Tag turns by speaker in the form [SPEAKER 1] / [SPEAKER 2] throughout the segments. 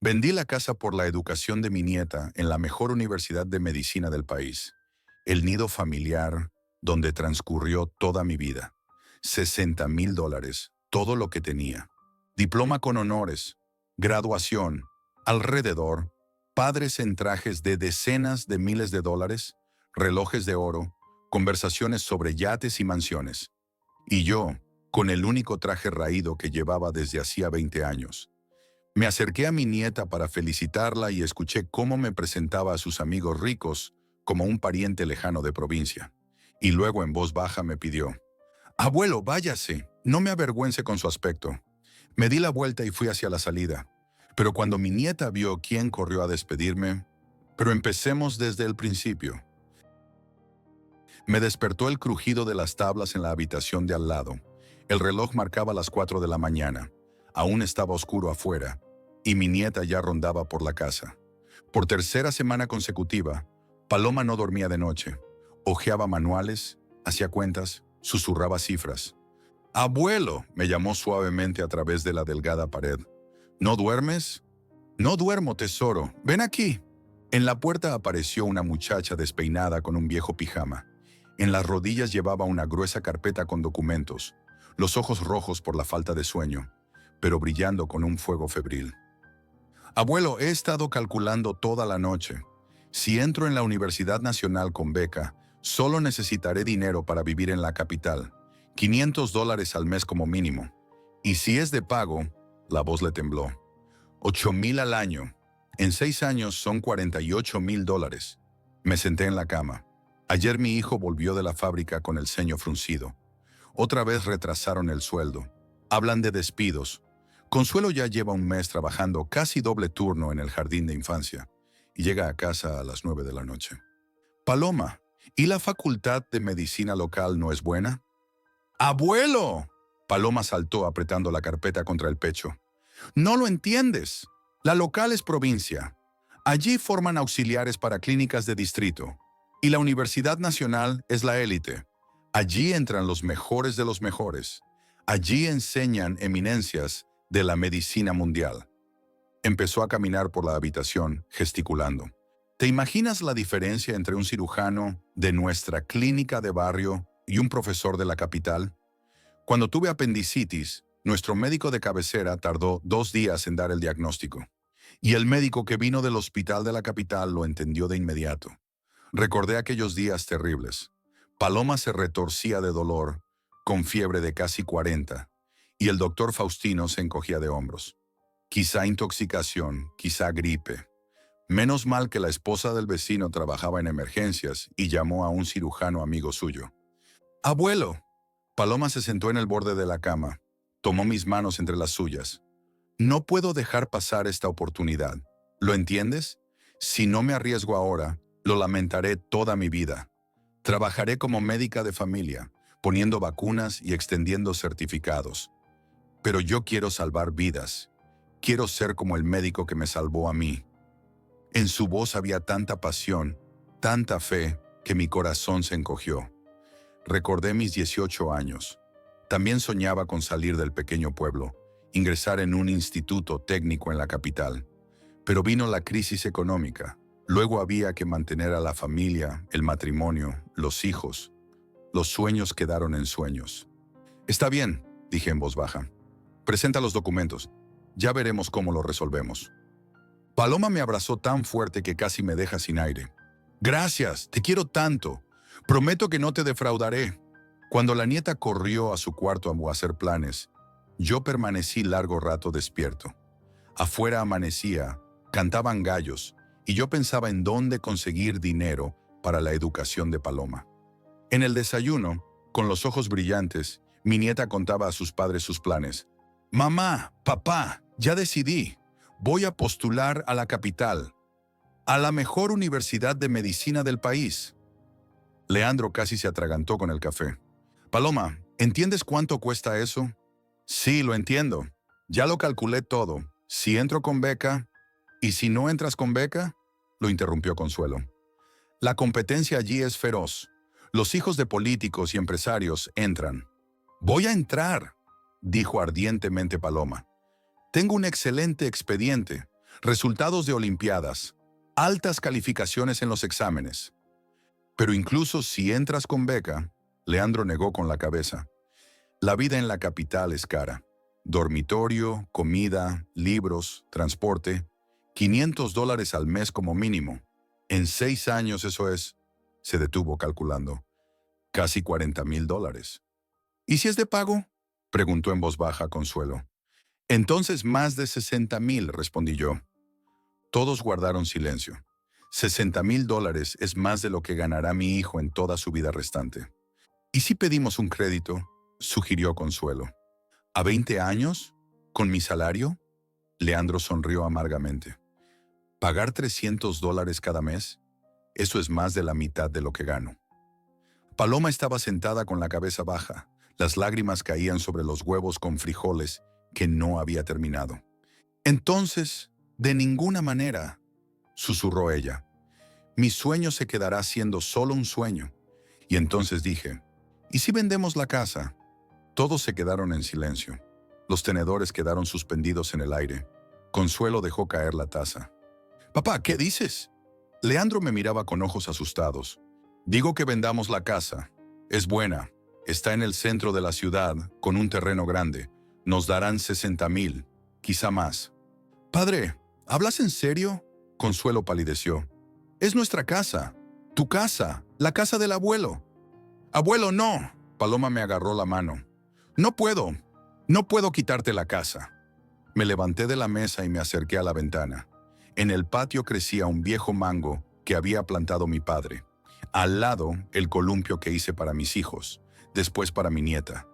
[SPEAKER 1] Vendí la casa por la educación de mi nieta en la mejor universidad de medicina del país, el nido familiar donde transcurrió toda mi vida. $60,000, todo lo que tenía. Diploma con honores, graduación, alrededor, padres en trajes de decenas de miles de dólares, relojes de oro, conversaciones sobre yates y mansiones. Y yo, con el único traje raído que llevaba desde hacía 20 años. Me acerqué a mi nieta para felicitarla y escuché cómo me presentaba a sus amigos ricos como un pariente lejano de provincia. Y luego en voz baja me pidió: «Abuelo, váyase, no me avergüence con su aspecto». Me di la vuelta y fui hacia la salida. Pero cuando mi nieta vio quién corrió a despedirme, pero empecemos desde el principio. Me despertó el crujido de las tablas en la habitación de al lado. El reloj marcaba las 4 de la mañana. Aún estaba oscuro afuera, y mi nieta ya rondaba por la casa. Por tercera semana consecutiva, Paloma no dormía de noche. Hojeaba manuales, hacía cuentas, susurraba cifras. «Abuelo», me llamó suavemente a través de la delgada pared. «¿No duermes?» «No duermo, tesoro. Ven aquí». En la puerta apareció una muchacha despeinada con un viejo pijama. En las rodillas llevaba una gruesa carpeta con documentos, los ojos rojos por la falta de sueño, pero brillando con un fuego febril. «Abuelo, he estado calculando toda la noche. Si entro en la Universidad Nacional con beca, solo necesitaré dinero para vivir en la capital, $500 al mes como mínimo. Y si es de pago», la voz le tembló, $8,000 al año. En 6 años son $48,000. Me senté en la cama. Ayer mi hijo volvió de la fábrica con el ceño fruncido. Otra vez retrasaron el sueldo. Hablan de despidos. Consuelo ya lleva un mes trabajando casi doble turno en el jardín de infancia y llega a casa a las 9 de la noche. «Paloma, ¿y la facultad de medicina local no es buena?» «¡Abuelo!», Paloma saltó apretando la carpeta contra el pecho. «No lo entiendes. La local es provincia. Allí forman auxiliares para clínicas de distrito. Y la Universidad Nacional es la élite. Allí entran los mejores de los mejores. Allí enseñan eminencias de la medicina mundial». Empezó a caminar por la habitación, gesticulando. ¿Te imaginas la diferencia entre un cirujano de nuestra clínica de barrio y un profesor de la capital? Cuando tuve apendicitis, nuestro médico de cabecera tardó 2 días en dar el diagnóstico. Y el médico que vino del hospital de la capital lo entendió de inmediato. Recordé aquellos días terribles. Paloma se retorcía de dolor, con fiebre de casi 40, y el doctor Faustino se encogía de hombros. Quizá intoxicación, quizá gripe. Menos mal que la esposa del vecino trabajaba en emergencias y llamó a un cirujano amigo suyo. «Abuelo». Paloma se sentó en el borde de la cama. Tomó mis manos entre las suyas. «No puedo dejar pasar esta oportunidad. ¿Lo entiendes? Si no me arriesgo ahora, lo lamentaré toda mi vida. Trabajaré como médica de familia, poniendo vacunas y extendiendo certificados. Pero yo quiero salvar vidas. Quiero ser como el médico que me salvó a mí». En su voz había tanta pasión, tanta fe, que mi corazón se encogió. Recordé mis 18 años. También soñaba con salir del pequeño pueblo, ingresar en un instituto técnico en la capital. Pero vino la crisis económica. Luego había que mantener a la familia, el matrimonio, los hijos. Los sueños quedaron en sueños. «Está bien», dije en voz baja. «Presenta los documentos. Ya veremos cómo lo resolvemos». Paloma me abrazó tan fuerte que casi me deja sin aire. «Gracias, te quiero tanto. Prometo que no te defraudaré». Cuando la nieta corrió a su cuarto a hacer planes, yo permanecí largo rato despierto. Afuera amanecía, cantaban gallos, y yo pensaba en dónde conseguir dinero para la educación de Paloma. En el desayuno, con los ojos brillantes, mi nieta contaba a sus padres sus planes. «Mamá, papá, ya decidí. Voy a postular a la capital, a la mejor universidad de medicina del país». Leandro casi se atragantó con el café. «Paloma, ¿entiendes cuánto cuesta eso?» «Sí, lo entiendo. Ya lo calculé todo. Si entro con beca, ¿y si no entras con beca?», lo interrumpió Consuelo. «La competencia allí es feroz. Los hijos de políticos y empresarios entran». «Voy a entrar», dijo ardientemente Paloma. «Tengo un excelente expediente. resultados de olimpiadas, altas calificaciones en los exámenes. Pero incluso si entras con beca, Leandro negó con la cabeza. La vida en la capital es cara. Dormitorio, comida, libros, transporte, $500 al mes como mínimo. En 6 años eso es, se detuvo calculando, casi $40,000. ¿Y si es de pago?, preguntó en voz baja Consuelo. Entonces más de 60,000, respondí yo. Todos guardaron silencio. $60,000 es más de lo que ganará mi hijo en toda su vida restante. ¿Y si pedimos un crédito?, sugirió Consuelo. ¿A 20 años? ¿Con mi salario? Leandro sonrió amargamente. ¿Pagar $300 cada mes? Eso es más de la mitad de lo que gano. Paloma estaba sentada con la cabeza baja. Las lágrimas caían sobre los huevos con frijoles que no había terminado. Entonces, de ninguna manera, susurró ella. Mi sueño se quedará siendo solo un sueño. Y entonces dije, ¿y si vendemos la casa? Todos se quedaron en silencio. Los tenedores quedaron suspendidos en el aire. Consuelo dejó caer la taza. Papá, ¿qué dices? Leandro me miraba con ojos asustados. Digo que vendamos la casa. Es buena. Está en el centro de la ciudad, con un terreno grande. Nos darán 60,000, quizá más. Padre, ¿hablas en serio? Consuelo palideció. Es nuestra casa. Tu casa. La casa del abuelo. Abuelo, no. Paloma me agarró la mano. No puedo quitarte la casa. Me levanté de la mesa y me acerqué a la ventana. En el patio crecía un viejo mango que había plantado mi padre. Al lado, el columpio que hice para mis hijos, después para mi nieta.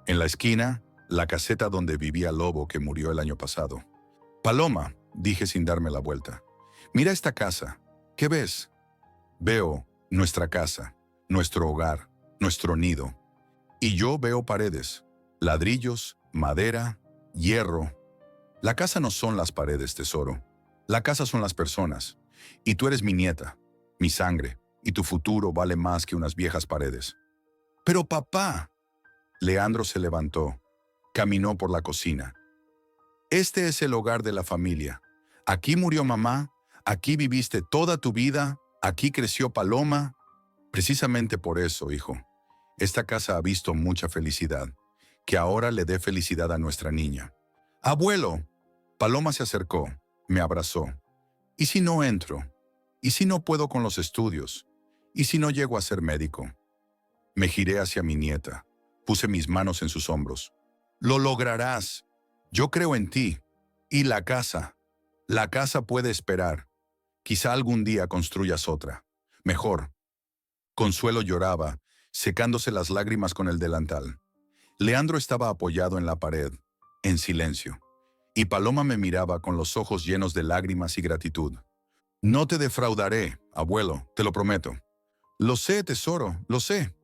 [SPEAKER 1] En la esquina, la caseta donde vivía Lobo que murió el año pasado. Paloma, dije sin darme la vuelta. Mira esta casa. ¿Qué ves? Veo nuestra casa, nuestro hogar, nuestro nido. Y yo veo paredes, ladrillos, madera, hierro. La casa no son las paredes, tesoro. La casa son las personas. Y tú eres mi nieta, mi sangre, y tu futuro vale más que unas viejas paredes. Pero papá. Leandro se levantó, caminó por la cocina. Este es el hogar de la familia. Aquí murió mamá, aquí viviste toda tu vida, aquí creció Paloma. Precisamente por eso, hijo, esta casa ha visto mucha felicidad. Que ahora le dé felicidad a nuestra niña. Abuelo. Paloma se acercó, me abrazó. ¿Y si no entro? ¿Y si no puedo con los estudios? ¿Y si no llego a ser médico? Me giré hacia mi nieta. Puse mis manos en sus hombros. Lo lograrás. Yo creo en ti. Y la casa. La casa puede esperar. Quizá algún día construyas otra. Mejor. Consuelo lloraba, secándose las lágrimas con el delantal. Leandro estaba apoyado en la pared, en silencio. Y Paloma me miraba con los ojos llenos de lágrimas y gratitud. No te defraudaré, abuelo, te lo prometo. Lo sé, tesoro, lo sé.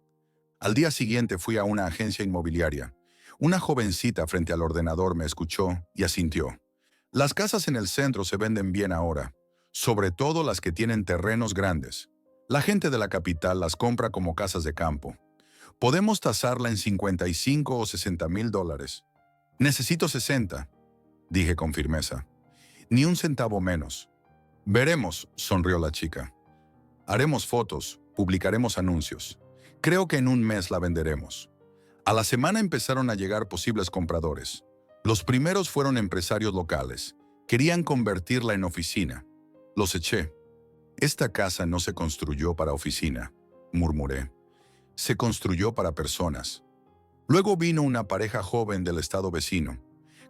[SPEAKER 1] Al día siguiente fui a una agencia inmobiliaria. Una jovencita frente al ordenador me escuchó y asintió. Las casas en el centro se venden bien ahora, sobre todo las que tienen terrenos grandes. La gente de la capital las compra como casas de campo. Podemos tasarla en 55 o 60,000 dólares. Necesito 60, dije con firmeza. Ni un centavo menos. Veremos, sonrió la chica. Haremos fotos, publicaremos anuncios. Creo que en un mes la venderemos. A la semana empezaron a llegar posibles compradores. Los primeros fueron empresarios locales. Querían convertirla en oficina. Los eché. Esta casa no se construyó para oficina, murmuré. Se construyó para personas. Luego vino una pareja joven del estado vecino.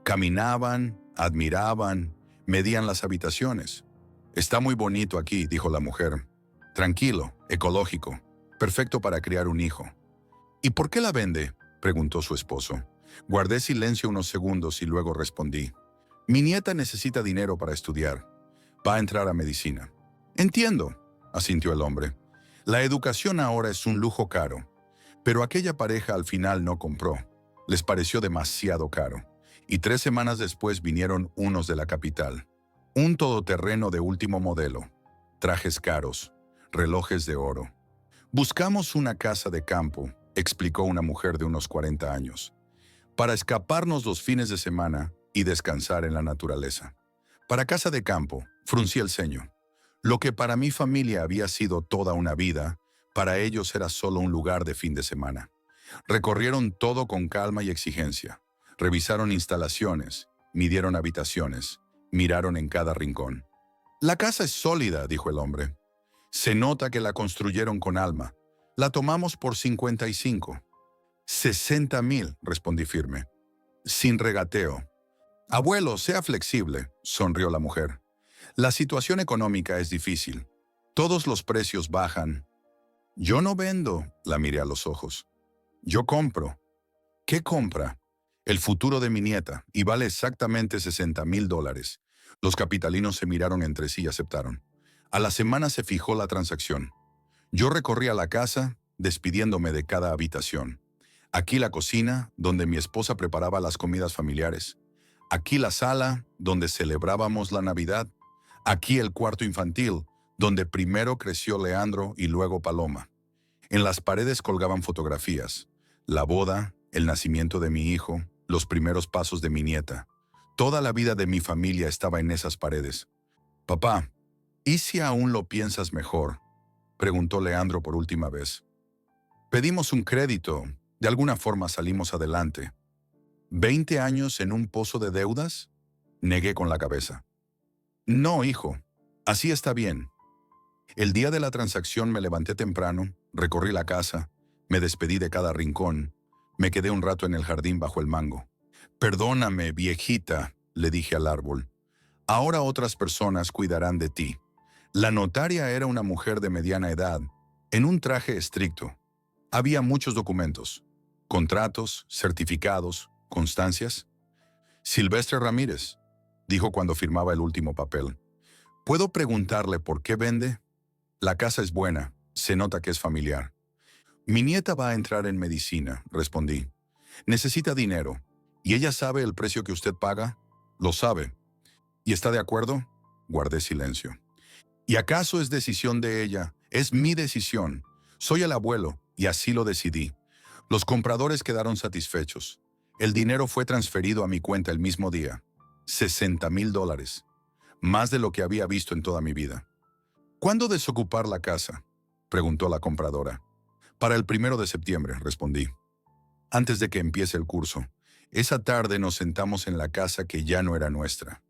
[SPEAKER 1] Caminaban, admiraban, medían las habitaciones. Está muy bonito aquí, dijo la mujer. Tranquilo, ecológico, perfecto para criar un hijo. ¿Y por qué la vende?, preguntó su esposo. Guardé silencio unos segundos y luego respondí. Mi nieta necesita dinero para estudiar. Va a entrar a medicina. Entiendo, asintió el hombre. La educación ahora es un lujo caro. Pero aquella pareja al final no compró. Les pareció demasiado caro. Y 3 semanas después vinieron unos de la capital. Un todoterreno de último modelo. Trajes caros. Relojes de oro. Buscamos una casa de campo, explicó una mujer de unos 40 años, para escaparnos los fines de semana y descansar en la naturaleza. Para casa de campo, fruncí el ceño. Lo que para mi familia había sido toda una vida, para ellos era solo un lugar de fin de semana. Recorrieron todo con calma y exigencia. Revisaron instalaciones, midieron habitaciones, miraron en cada rincón. La casa es sólida, dijo el hombre. Se nota que la construyeron con alma. La tomamos por 55. 60,000, respondí firme, sin regateo. Abuelo, sea flexible, sonrió la mujer. La situación económica es difícil. Todos los precios bajan. Yo no vendo, la miré a los ojos. Yo compro. ¿Qué compra? El futuro de mi nieta, y vale exactamente 60,000 dólares. Los capitalinos se miraron entre sí y aceptaron. A la semana se fijó la transacción. Yo recorría la casa, despidiéndome de cada habitación. Aquí la cocina, donde mi esposa preparaba las comidas familiares. Aquí la sala, donde celebrábamos la Navidad. Aquí el cuarto infantil, donde primero creció Leandro y luego Paloma. En las paredes colgaban fotografías. La boda, el nacimiento de mi hijo, los primeros pasos de mi nieta. Toda la vida de mi familia estaba en esas paredes. Papá, ¿y si aún lo piensas mejor?, preguntó Leandro por última vez. Pedimos un crédito. De alguna forma salimos adelante. ¿20 años en un pozo de deudas? Negué con la cabeza. No, hijo. Así está bien. El día de la transacción me levanté temprano, recorrí la casa, me despedí de cada rincón, me quedé un rato en el jardín bajo el mango. Perdóname, viejita, le dije al árbol. Ahora otras personas cuidarán de ti. La notaria era una mujer de mediana edad, en un traje estricto. Había muchos documentos, contratos, certificados, constancias. Silvestre Ramírez, dijo cuando firmaba el último papel. ¿Puedo preguntarle por qué vende? La casa es buena, se nota que es familiar. Mi nieta va a entrar en medicina, respondí. Necesita dinero. ¿Y ella sabe el precio que usted paga? Lo sabe. ¿Y está de acuerdo? Guardé silencio. ¿Y acaso es decisión de ella? Es mi decisión. Soy el abuelo, y así lo decidí. Los compradores quedaron satisfechos. El dinero fue transferido a mi cuenta el mismo día. 60,000 dólares. Más de lo que había visto en toda mi vida. ¿Cuándo desocupar la casa?, preguntó la compradora. Para el 1 de septiembre, respondí. Antes de que empiece el curso. Esa tarde nos sentamos en la casa que ya no era nuestra.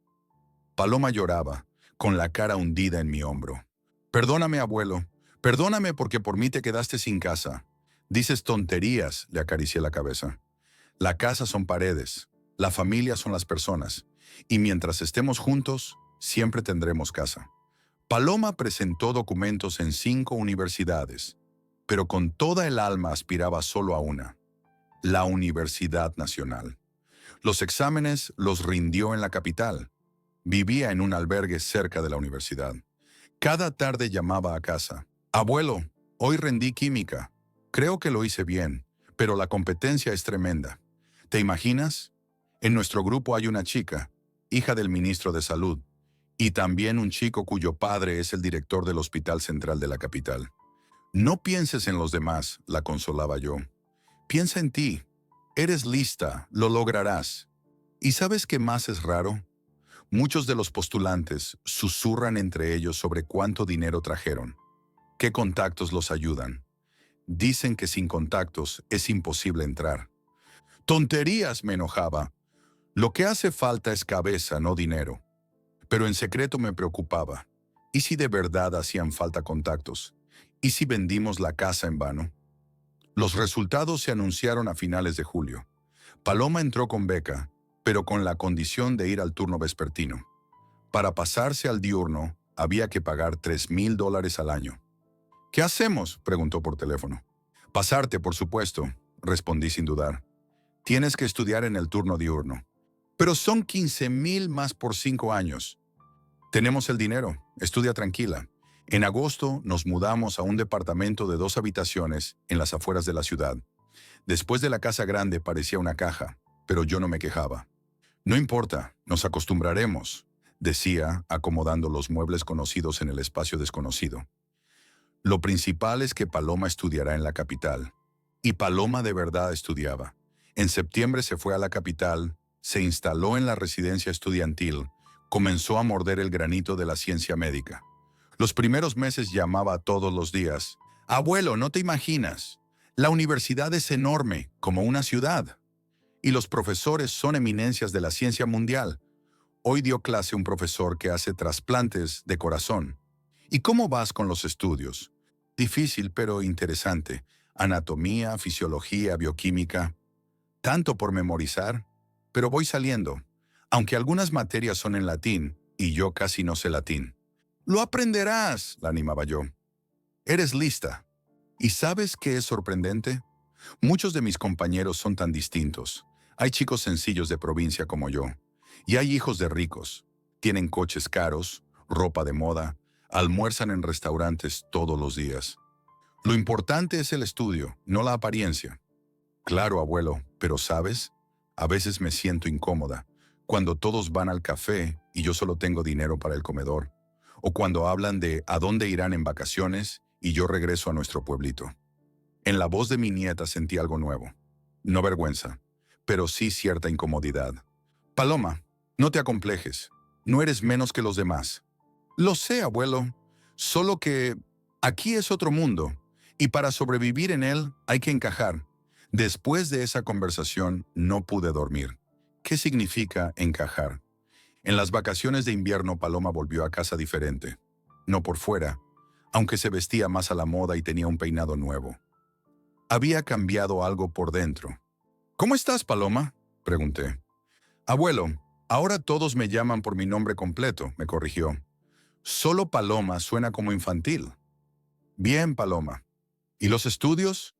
[SPEAKER 1] Paloma lloraba, con la cara hundida en mi hombro. Perdóname, abuelo. Perdóname porque por mí te quedaste sin casa. Dices tonterías, le acaricié la cabeza. La casa son paredes, la familia son las personas, y mientras estemos juntos, siempre tendremos casa. Paloma presentó documentos en 5 universidades, pero con toda el alma aspiraba solo a una, la Universidad Nacional. Los exámenes los rindió en la capital. Vivía en un albergue cerca de la universidad. Cada tarde llamaba a casa. Abuelo, hoy rendí química. Creo que lo hice bien, pero la competencia es tremenda. ¿Te imaginas? En nuestro grupo hay una chica, hija del ministro de Salud, y también un chico cuyo padre es el director del Hospital Central de la capital. No pienses en los demás, la consolaba yo. Piensa en ti. Eres lista, lo lograrás. ¿Y sabes qué más es raro? Muchos de los postulantes susurran entre ellos sobre cuánto dinero trajeron, qué contactos los ayudan. Dicen que sin contactos es imposible entrar. ¡Tonterías!, me enojaba. Lo que hace falta es cabeza, no dinero. Pero en secreto me preocupaba. ¿Y si de verdad hacían falta contactos? ¿Y si vendimos la casa en vano? Los resultados se anunciaron a finales de julio. Paloma entró con beca, pero con la condición de ir al turno vespertino. Para pasarse al diurno, había que pagar 3,000 dólares al año. ¿Qué hacemos?, preguntó por teléfono. Pasarte, por supuesto, respondí sin dudar. Tienes que estudiar en el turno diurno. Pero son 15,000 más por 5 años. Tenemos el dinero, estudia tranquila. En agosto nos mudamos a un departamento de 2 habitaciones en las afueras de la ciudad. Después de la casa grande parecía una caja, pero yo no me quejaba. No importa, nos acostumbraremos, decía, acomodando los muebles conocidos en el espacio desconocido. Lo principal es que Paloma estudiará en la capital. Y Paloma de verdad estudiaba. En septiembre se fue a la capital, se instaló en la residencia estudiantil, Comenzó a morder el granito de la ciencia médica. Los primeros meses llamaba todos los días. Abuelo, no te imaginas. La universidad es enorme, como una ciudad. Y los profesores son eminencias de la ciencia mundial. Hoy dio clase un profesor que hace trasplantes de corazón. ¿Y cómo vas con los estudios? Difícil, pero interesante. Anatomía, fisiología, bioquímica. Tanto por memorizar, pero voy saliendo. Aunque algunas materias son en latín, y yo casi no sé latín. Lo aprenderás, la animaba yo. Eres lista. ¿Y sabes qué es sorprendente? Muchos de mis compañeros son tan distintos. Hay chicos sencillos de provincia como yo. Y hay hijos de ricos. Tienen coches caros, ropa de moda, almuerzan en restaurantes todos los días. Lo importante es el estudio, no la apariencia. Claro, abuelo, pero ¿sabes? A veces me siento incómoda. Cuando todos van al café y yo solo tengo dinero para el comedor. O cuando hablan de a dónde irán en vacaciones y yo regreso a nuestro pueblito. En la voz de mi nieta sentí algo nuevo. No vergüenza, pero sí cierta incomodidad. Paloma, no te acomplejes. No eres menos que los demás. Lo sé, abuelo. Solo que aquí es otro mundo. Y para sobrevivir en él hay que encajar. Después de esa conversación no pude dormir. ¿Qué significa encajar? En las vacaciones de invierno Paloma volvió a casa diferente. No por fuera, aunque se vestía más a la moda y tenía un peinado nuevo. Había cambiado algo por dentro. ¿Cómo estás, Paloma?, pregunté. Abuelo, ahora todos me llaman por mi nombre completo, me corrigió. Solo Paloma suena como infantil. Bien, Paloma. ¿Y los estudios?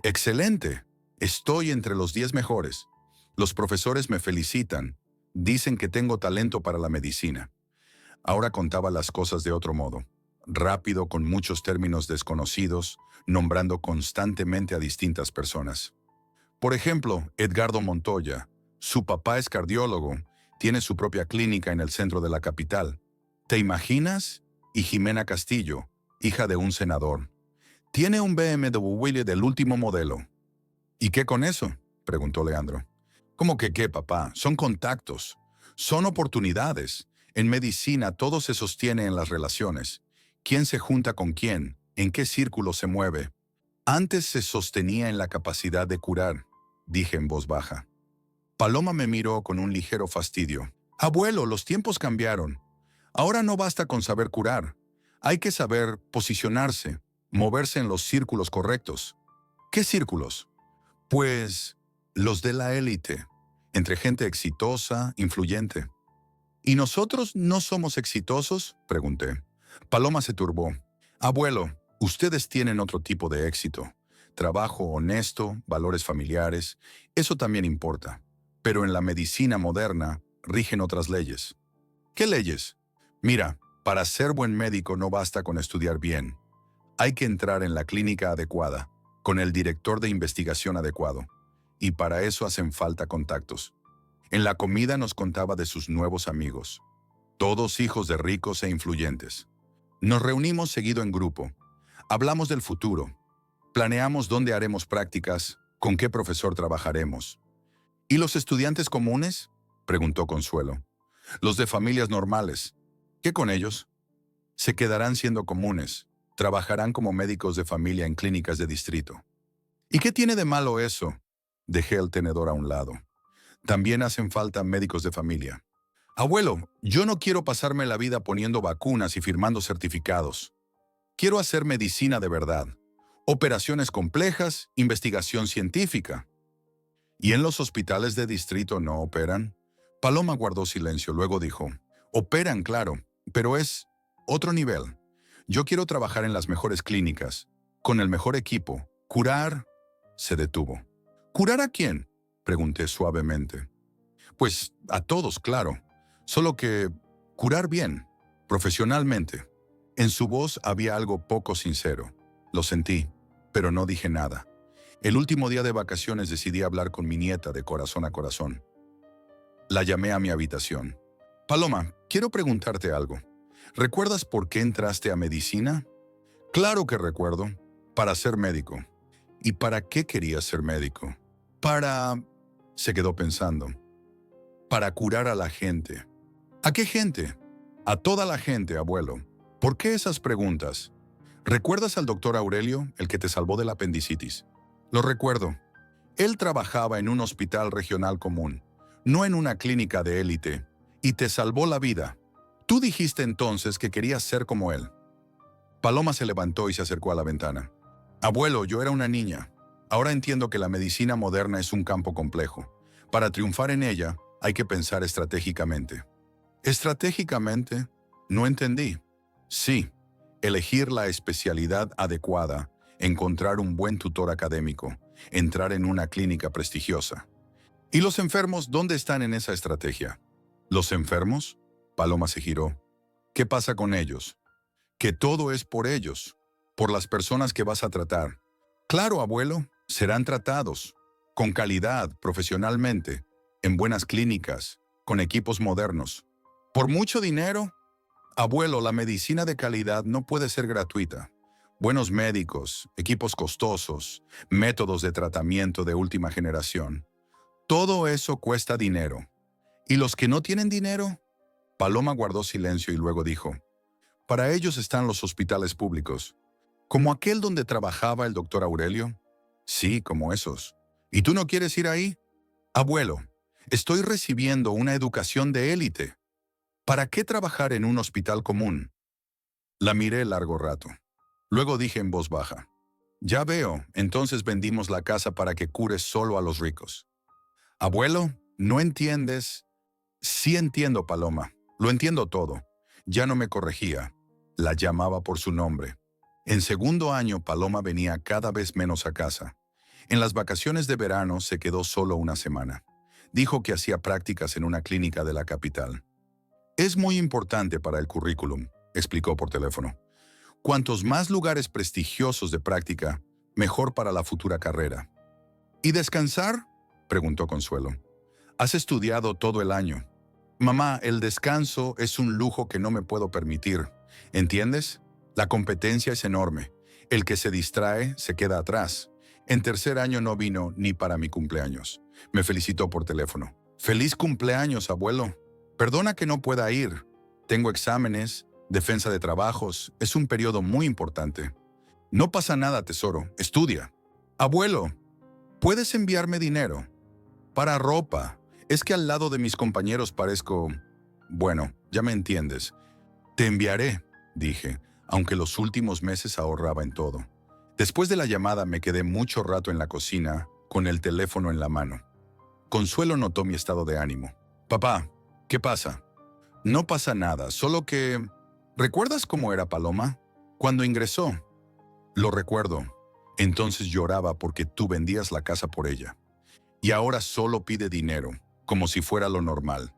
[SPEAKER 1] Excelente. Estoy entre los 10 mejores. Los profesores me felicitan. Dicen que tengo talento para la medicina. Ahora contaba las cosas de otro modo. Rápido, con muchos términos desconocidos, nombrando constantemente a distintas personas. Por ejemplo, Edgardo Montoya. Su papá es cardiólogo. Tiene su propia clínica en el centro de la capital. ¿Te imaginas? Y Jimena Castillo, hija de un senador. Tiene un BMW del último modelo. ¿Y qué con eso?, preguntó Leandro. ¿Cómo que qué, papá? Son contactos. Son oportunidades. En medicina todo se sostiene en las relaciones. ¿Quién se junta con quién? ¿En qué círculo se mueve? Antes se sostenía en la capacidad de curar, dije en voz baja. Paloma me miró con un ligero fastidio. Abuelo, los tiempos cambiaron. Ahora no basta con saber curar. Hay que saber posicionarse, moverse en los círculos correctos. ¿Qué círculos? Pues los de la élite, entre gente exitosa, influyente. ¿Y nosotros no somos exitosos?, pregunté. Paloma se turbó. Abuelo, ustedes tienen otro tipo de éxito. Trabajo honesto, valores familiares, eso también importa. Pero en la medicina moderna rigen otras leyes. ¿Qué leyes? Mira, para ser buen médico no basta con estudiar bien. Hay que entrar en la clínica adecuada, con el director de investigación adecuado. Y para eso hacen falta contactos. En la comida nos contaba de sus nuevos amigos. Todos hijos de ricos e influyentes. Nos reunimos seguido en grupo. Hablamos del futuro. Planeamos dónde haremos prácticas, con qué profesor trabajaremos. ¿Y los estudiantes comunes?, preguntó Consuelo. Los de familias normales. ¿Qué con ellos? Se quedarán siendo comunes. Trabajarán como médicos de familia en clínicas de distrito. ¿Y qué tiene de malo eso? Dejé el tenedor a un lado. También hacen falta médicos de familia. Abuelo, yo no quiero pasarme la vida poniendo vacunas y firmando certificados. Quiero hacer medicina de verdad. Operaciones complejas, investigación científica. ¿Y en los hospitales de distrito no operan? Paloma guardó silencio, luego dijo, operan, claro, pero es otro nivel. Yo quiero trabajar en las mejores clínicas, con el mejor equipo. Curar. Se detuvo. ¿Curar a quién?, pregunté suavemente. Pues a todos, claro. Solo que curar bien, profesionalmente. En su voz había algo poco sincero. Lo sentí, pero no dije nada. El último día de vacaciones decidí hablar con mi nieta de corazón a corazón. La llamé a mi habitación. Paloma, quiero preguntarte algo. ¿Recuerdas por qué entraste a medicina? Claro que recuerdo. Para ser médico. ¿Y para qué querías ser médico? Se quedó pensando. Para curar a la gente. ¿A qué gente? A toda la gente, abuelo. ¿Por qué esas preguntas? ¿Recuerdas al doctor Aurelio, el que te salvó de la apendicitis? Lo recuerdo. Él trabajaba en un hospital regional común, no en una clínica de élite, y te salvó la vida. Tú dijiste entonces que querías ser como él. Paloma se levantó y se acercó a la ventana. Abuelo, yo era una niña. Ahora entiendo que la medicina moderna es un campo complejo. Para triunfar en ella, hay que pensar estratégicamente. ¿Estratégicamente? No entendí. Sí, elegir la especialidad adecuada, encontrar un buen tutor académico, entrar en una clínica prestigiosa. ¿Y los enfermos dónde están en esa estrategia? ¿Los enfermos? Paloma se giró. ¿Qué pasa con ellos? Que todo es por ellos, por las personas que vas a tratar. Claro, abuelo, serán tratados, con calidad, profesionalmente, en buenas clínicas, con equipos modernos. ¿Por mucho dinero? Abuelo, la medicina de calidad no puede ser gratuita. Buenos médicos, equipos costosos, métodos de tratamiento de última generación. Todo eso cuesta dinero. ¿Y los que no tienen dinero? Paloma guardó silencio y luego dijo, para ellos están los hospitales públicos. ¿Como aquel donde trabajaba el doctor Aurelio? Sí, como esos. ¿Y tú no quieres ir ahí? Abuelo, estoy recibiendo una educación de élite. ¿Para qué trabajar en un hospital común? La miré largo rato. Luego dije en voz baja, ya veo, entonces vendimos la casa para que cures solo a los ricos. Abuelo, ¿no entiendes? Sí entiendo, Paloma. Lo entiendo todo. Ya no me corregía. La llamaba por su nombre. En segundo año, Paloma venía cada vez menos a casa. En las vacaciones de verano se quedó solo una semana. Dijo que hacía prácticas en una clínica de la capital. Es muy importante para el currículum, explicó por teléfono. Cuantos más lugares prestigiosos de práctica, mejor para la futura carrera. ¿Y descansar? Preguntó Consuelo. Has estudiado todo el año. Mamá, el descanso es un lujo que no me puedo permitir. ¿Entiendes? La competencia es enorme. El que se distrae se queda atrás. En tercer año no vino ni para mi cumpleaños. Me felicitó por teléfono. ¡Feliz cumpleaños, abuelo! Perdona que no pueda ir. Tengo exámenes, defensa de trabajos. Es un periodo muy importante. No pasa nada, tesoro. Estudia. Abuelo, ¿puedes enviarme dinero? Para ropa. Es que al lado de mis compañeros parezco... Bueno, ya me entiendes. Te enviaré, dije, aunque los últimos meses ahorraba en todo. Después de la llamada me quedé mucho rato en la cocina, con el teléfono en la mano. Consuelo notó mi estado de ánimo. Papá, ¿qué pasa? No pasa nada, solo que... ¿Recuerdas cómo era Paloma? Cuando ingresó. Lo recuerdo. Entonces lloraba porque tú vendías la casa por ella. Y ahora solo pide dinero, como si fuera lo normal.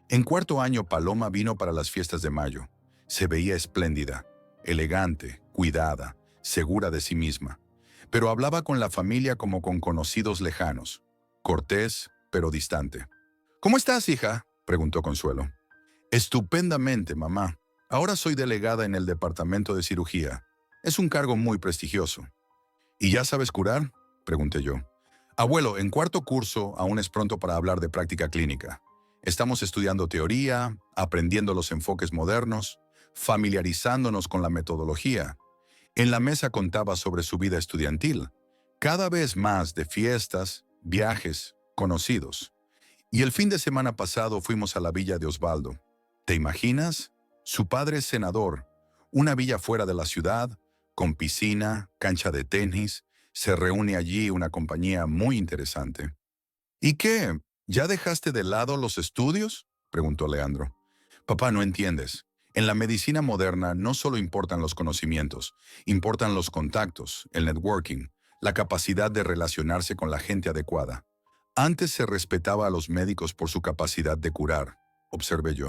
[SPEAKER 1] En cuarto año, Paloma vino para las fiestas de mayo. Se veía espléndida, elegante, cuidada, segura de sí misma. Pero hablaba con la familia como con conocidos lejanos. Cortés, pero distante. ¿Cómo estás, hija?, preguntó Consuelo. Estupendamente, mamá. Ahora soy delegada en el departamento de cirugía. Es un cargo muy prestigioso. ¿Y ya sabes curar?, pregunté yo. Abuelo, en cuarto curso aún es pronto para hablar de práctica clínica. Estamos estudiando teoría, aprendiendo los enfoques modernos, familiarizándonos con la metodología. En la mesa contaba sobre su vida estudiantil, cada vez más de fiestas, viajes, conocidos. Y el fin de semana pasado fuimos a la villa de Osvaldo. ¿Te imaginas? Su padre es senador, una villa fuera de la ciudad, con piscina, cancha de tenis. Se reúne allí una compañía muy interesante. ¿Y qué? ¿Ya dejaste de lado los estudios?, preguntó Leandro. Papá, no entiendes. En la medicina moderna no solo importan los conocimientos, importan los contactos, el networking, la capacidad de relacionarse con la gente adecuada. Antes se respetaba a los médicos por su capacidad de curar, observé yo.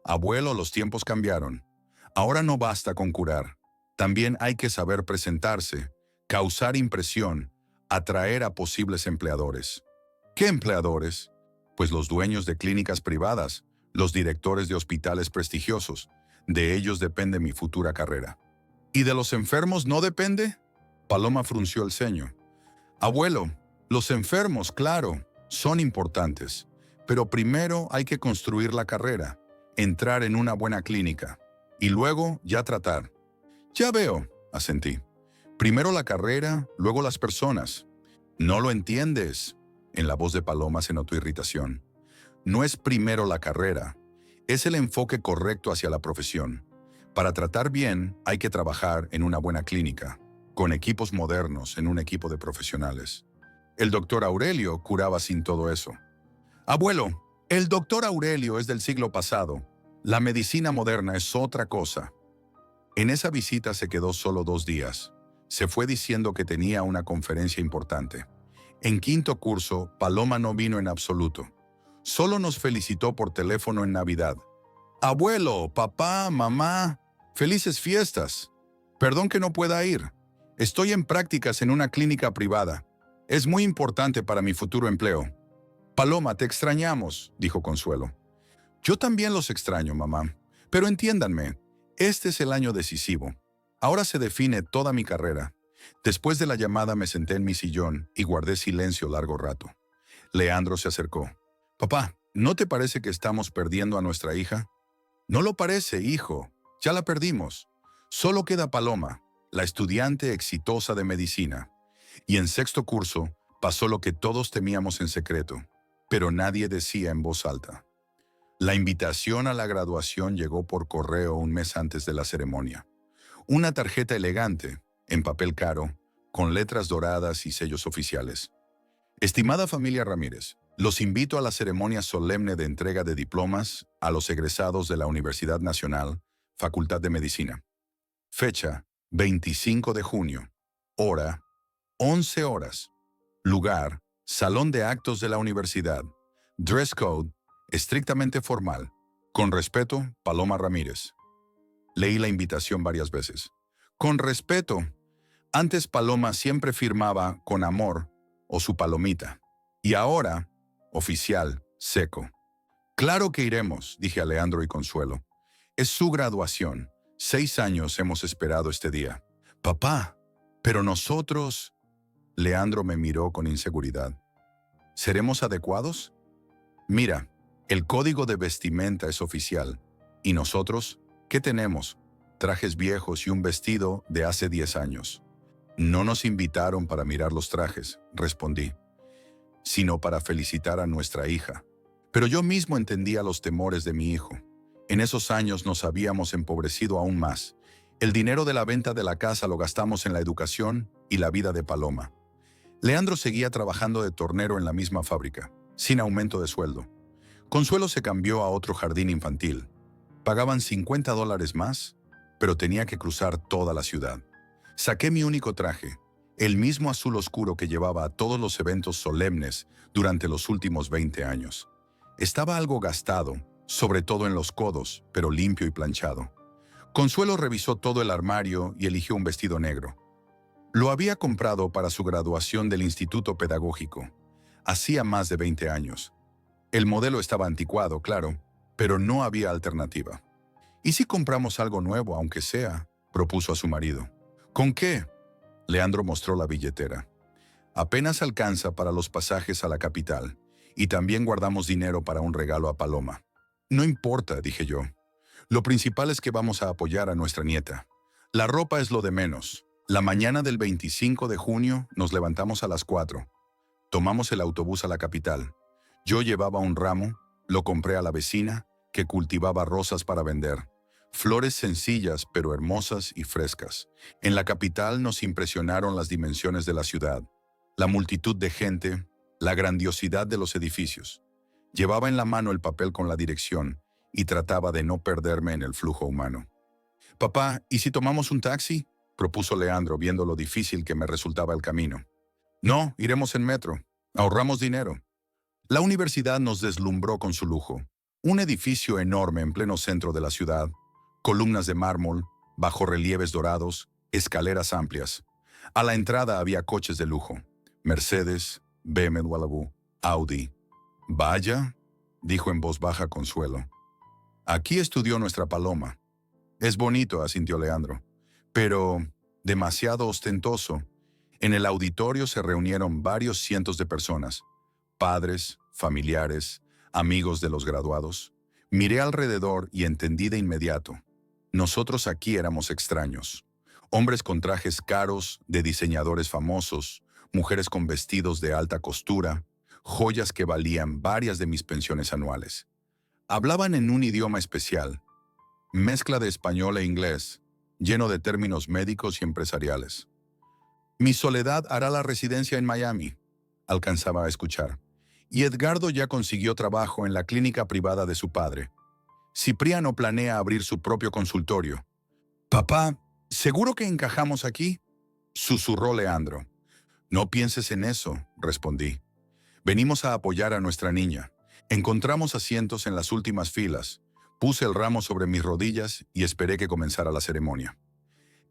[SPEAKER 1] Abuelo, los tiempos cambiaron. Ahora no basta con curar. También hay que saber presentarse, causar impresión, atraer a posibles empleadores. ¿Qué empleadores? Pues los dueños de clínicas privadas, los directores de hospitales prestigiosos. De ellos depende mi futura carrera. ¿Y de los enfermos no depende? Paloma frunció el ceño. Abuelo, los enfermos, claro, son importantes, Pero primero hay que construir la carrera, entrar en una buena clínica y luego ya tratar. Ya veo, asentí. Primero la carrera, luego las personas. No lo entiendes. En la voz de Paloma se notó irritación. No es primero la carrera, es el enfoque correcto hacia la profesión. Para tratar bien hay que trabajar en una buena clínica, con equipos modernos en un equipo de profesionales. El doctor Aurelio curaba sin todo eso. Abuelo, el doctor Aurelio es del siglo pasado. La medicina moderna es otra cosa. En esa visita se quedó solo 2 días. Se fue diciendo que tenía una conferencia importante. En quinto curso, Paloma no vino en absoluto. Solo nos felicitó por teléfono en Navidad. Abuelo, papá, mamá, felices fiestas. Perdón que no pueda ir. Estoy en prácticas en una clínica privada. Es muy importante para mi futuro empleo. Paloma, te extrañamos, dijo Consuelo. Yo también los extraño, mamá. Pero entiéndanme, este es el año decisivo. Ahora se define toda mi carrera. Después de la llamada me senté en mi sillón y guardé silencio largo rato. Leandro se acercó. Papá, ¿no te parece que estamos perdiendo a nuestra hija? No lo parece, hijo. Ya la perdimos. Solo queda Paloma, la estudiante exitosa de medicina. Y en sexto curso pasó lo que todos temíamos en secreto, pero nadie decía en voz alta. La invitación a la graduación llegó por correo un mes antes de la ceremonia. Una tarjeta elegante, en papel caro, con letras doradas y sellos oficiales. Estimada familia Ramírez, los invito a la ceremonia solemne de entrega de diplomas a los egresados de la Universidad Nacional, Facultad de Medicina. Fecha, 25 de junio. Hora, 11 horas. Lugar, Salón de Actos de la Universidad. Dress code, estrictamente formal. Con respeto, Paloma Ramírez. Leí la invitación varias veces. Con respeto. Antes Paloma siempre firmaba con amor o su palomita. Y ahora, oficial, seco. Claro que iremos, dije a Leandro y Consuelo. Es su graduación. 6 años hemos esperado este día. Papá, pero nosotros... Leandro me miró con inseguridad. ¿Seremos adecuados? Mira, el código de vestimenta es oficial. ¿Y nosotros? ¿Qué tenemos? Trajes viejos y un vestido de hace 10 años. No nos invitaron para mirar los trajes, respondí, sino para felicitar a nuestra hija. Pero yo mismo entendía los temores de mi hijo. En esos años nos habíamos empobrecido aún más. El dinero de la venta de la casa lo gastamos en la educación y la vida de Paloma. Leandro seguía trabajando de tornero en la misma fábrica, sin aumento de sueldo. Consuelo se cambió a otro jardín infantil. Pagaban $50 más, pero tenía que cruzar toda la ciudad. Saqué mi único traje, el mismo azul oscuro que llevaba a todos los eventos solemnes durante los últimos 20 años. Estaba algo gastado, sobre todo en los codos, pero limpio y planchado. Consuelo revisó todo el armario y eligió un vestido negro. Lo había comprado para su graduación del Instituto Pedagógico. Hacía más de 20 años. El modelo estaba anticuado, claro, pero no había alternativa. ¿Y si compramos algo nuevo, aunque sea?, propuso a su marido. ¿Con qué? Leandro mostró la billetera. Apenas alcanza para los pasajes a la capital, y también guardamos dinero para un regalo a Paloma. No importa, dije yo. Lo principal es que vamos a apoyar a nuestra nieta. La ropa es lo de menos. La mañana del 25 de junio nos levantamos a las 4. Tomamos el autobús a la capital. Yo llevaba un ramo, lo compré a la vecina, que cultivaba rosas para vender. Flores sencillas pero hermosas y frescas. En la capital nos impresionaron las dimensiones de la ciudad, la multitud de gente, la grandiosidad de los edificios. Llevaba en la mano el papel con la dirección y trataba de no perderme en el flujo humano. Papá, ¿y si tomamos un taxi?, propuso Leandro, viendo lo difícil que me resultaba el camino. No, iremos en metro. Ahorramos dinero. La universidad nos deslumbró con su lujo. Un edificio enorme en pleno centro de la ciudad, columnas de mármol, bajorrelieves dorados, escaleras amplias. A la entrada había coches de lujo. Mercedes, BMW, Audi. Vaya, dijo en voz baja Consuelo. Aquí estudió nuestra Paloma. Es bonito, asintió Leandro, pero demasiado ostentoso. En el auditorio se reunieron varios cientos de personas, padres, familiares, amigos de los graduados. Miré alrededor y entendí de inmediato. Nosotros aquí éramos extraños. Hombres con trajes caros de diseñadores famosos, mujeres con vestidos de alta costura, joyas que valían varias de mis pensiones anuales. Hablaban en un idioma especial, mezcla de español e inglés, lleno de términos médicos y empresariales. Mi soledad hará la residencia en Miami, alcanzaba a escuchar. Y Edgardo ya consiguió trabajo en la clínica privada de su padre. Cipriano planea abrir su propio consultorio. Papá, ¿seguro que encajamos aquí? Susurró Leandro. No pienses en eso, respondí. Venimos a apoyar a nuestra niña. Encontramos asientos en las últimas filas. Puse el ramo sobre mis rodillas y esperé que comenzara la ceremonia.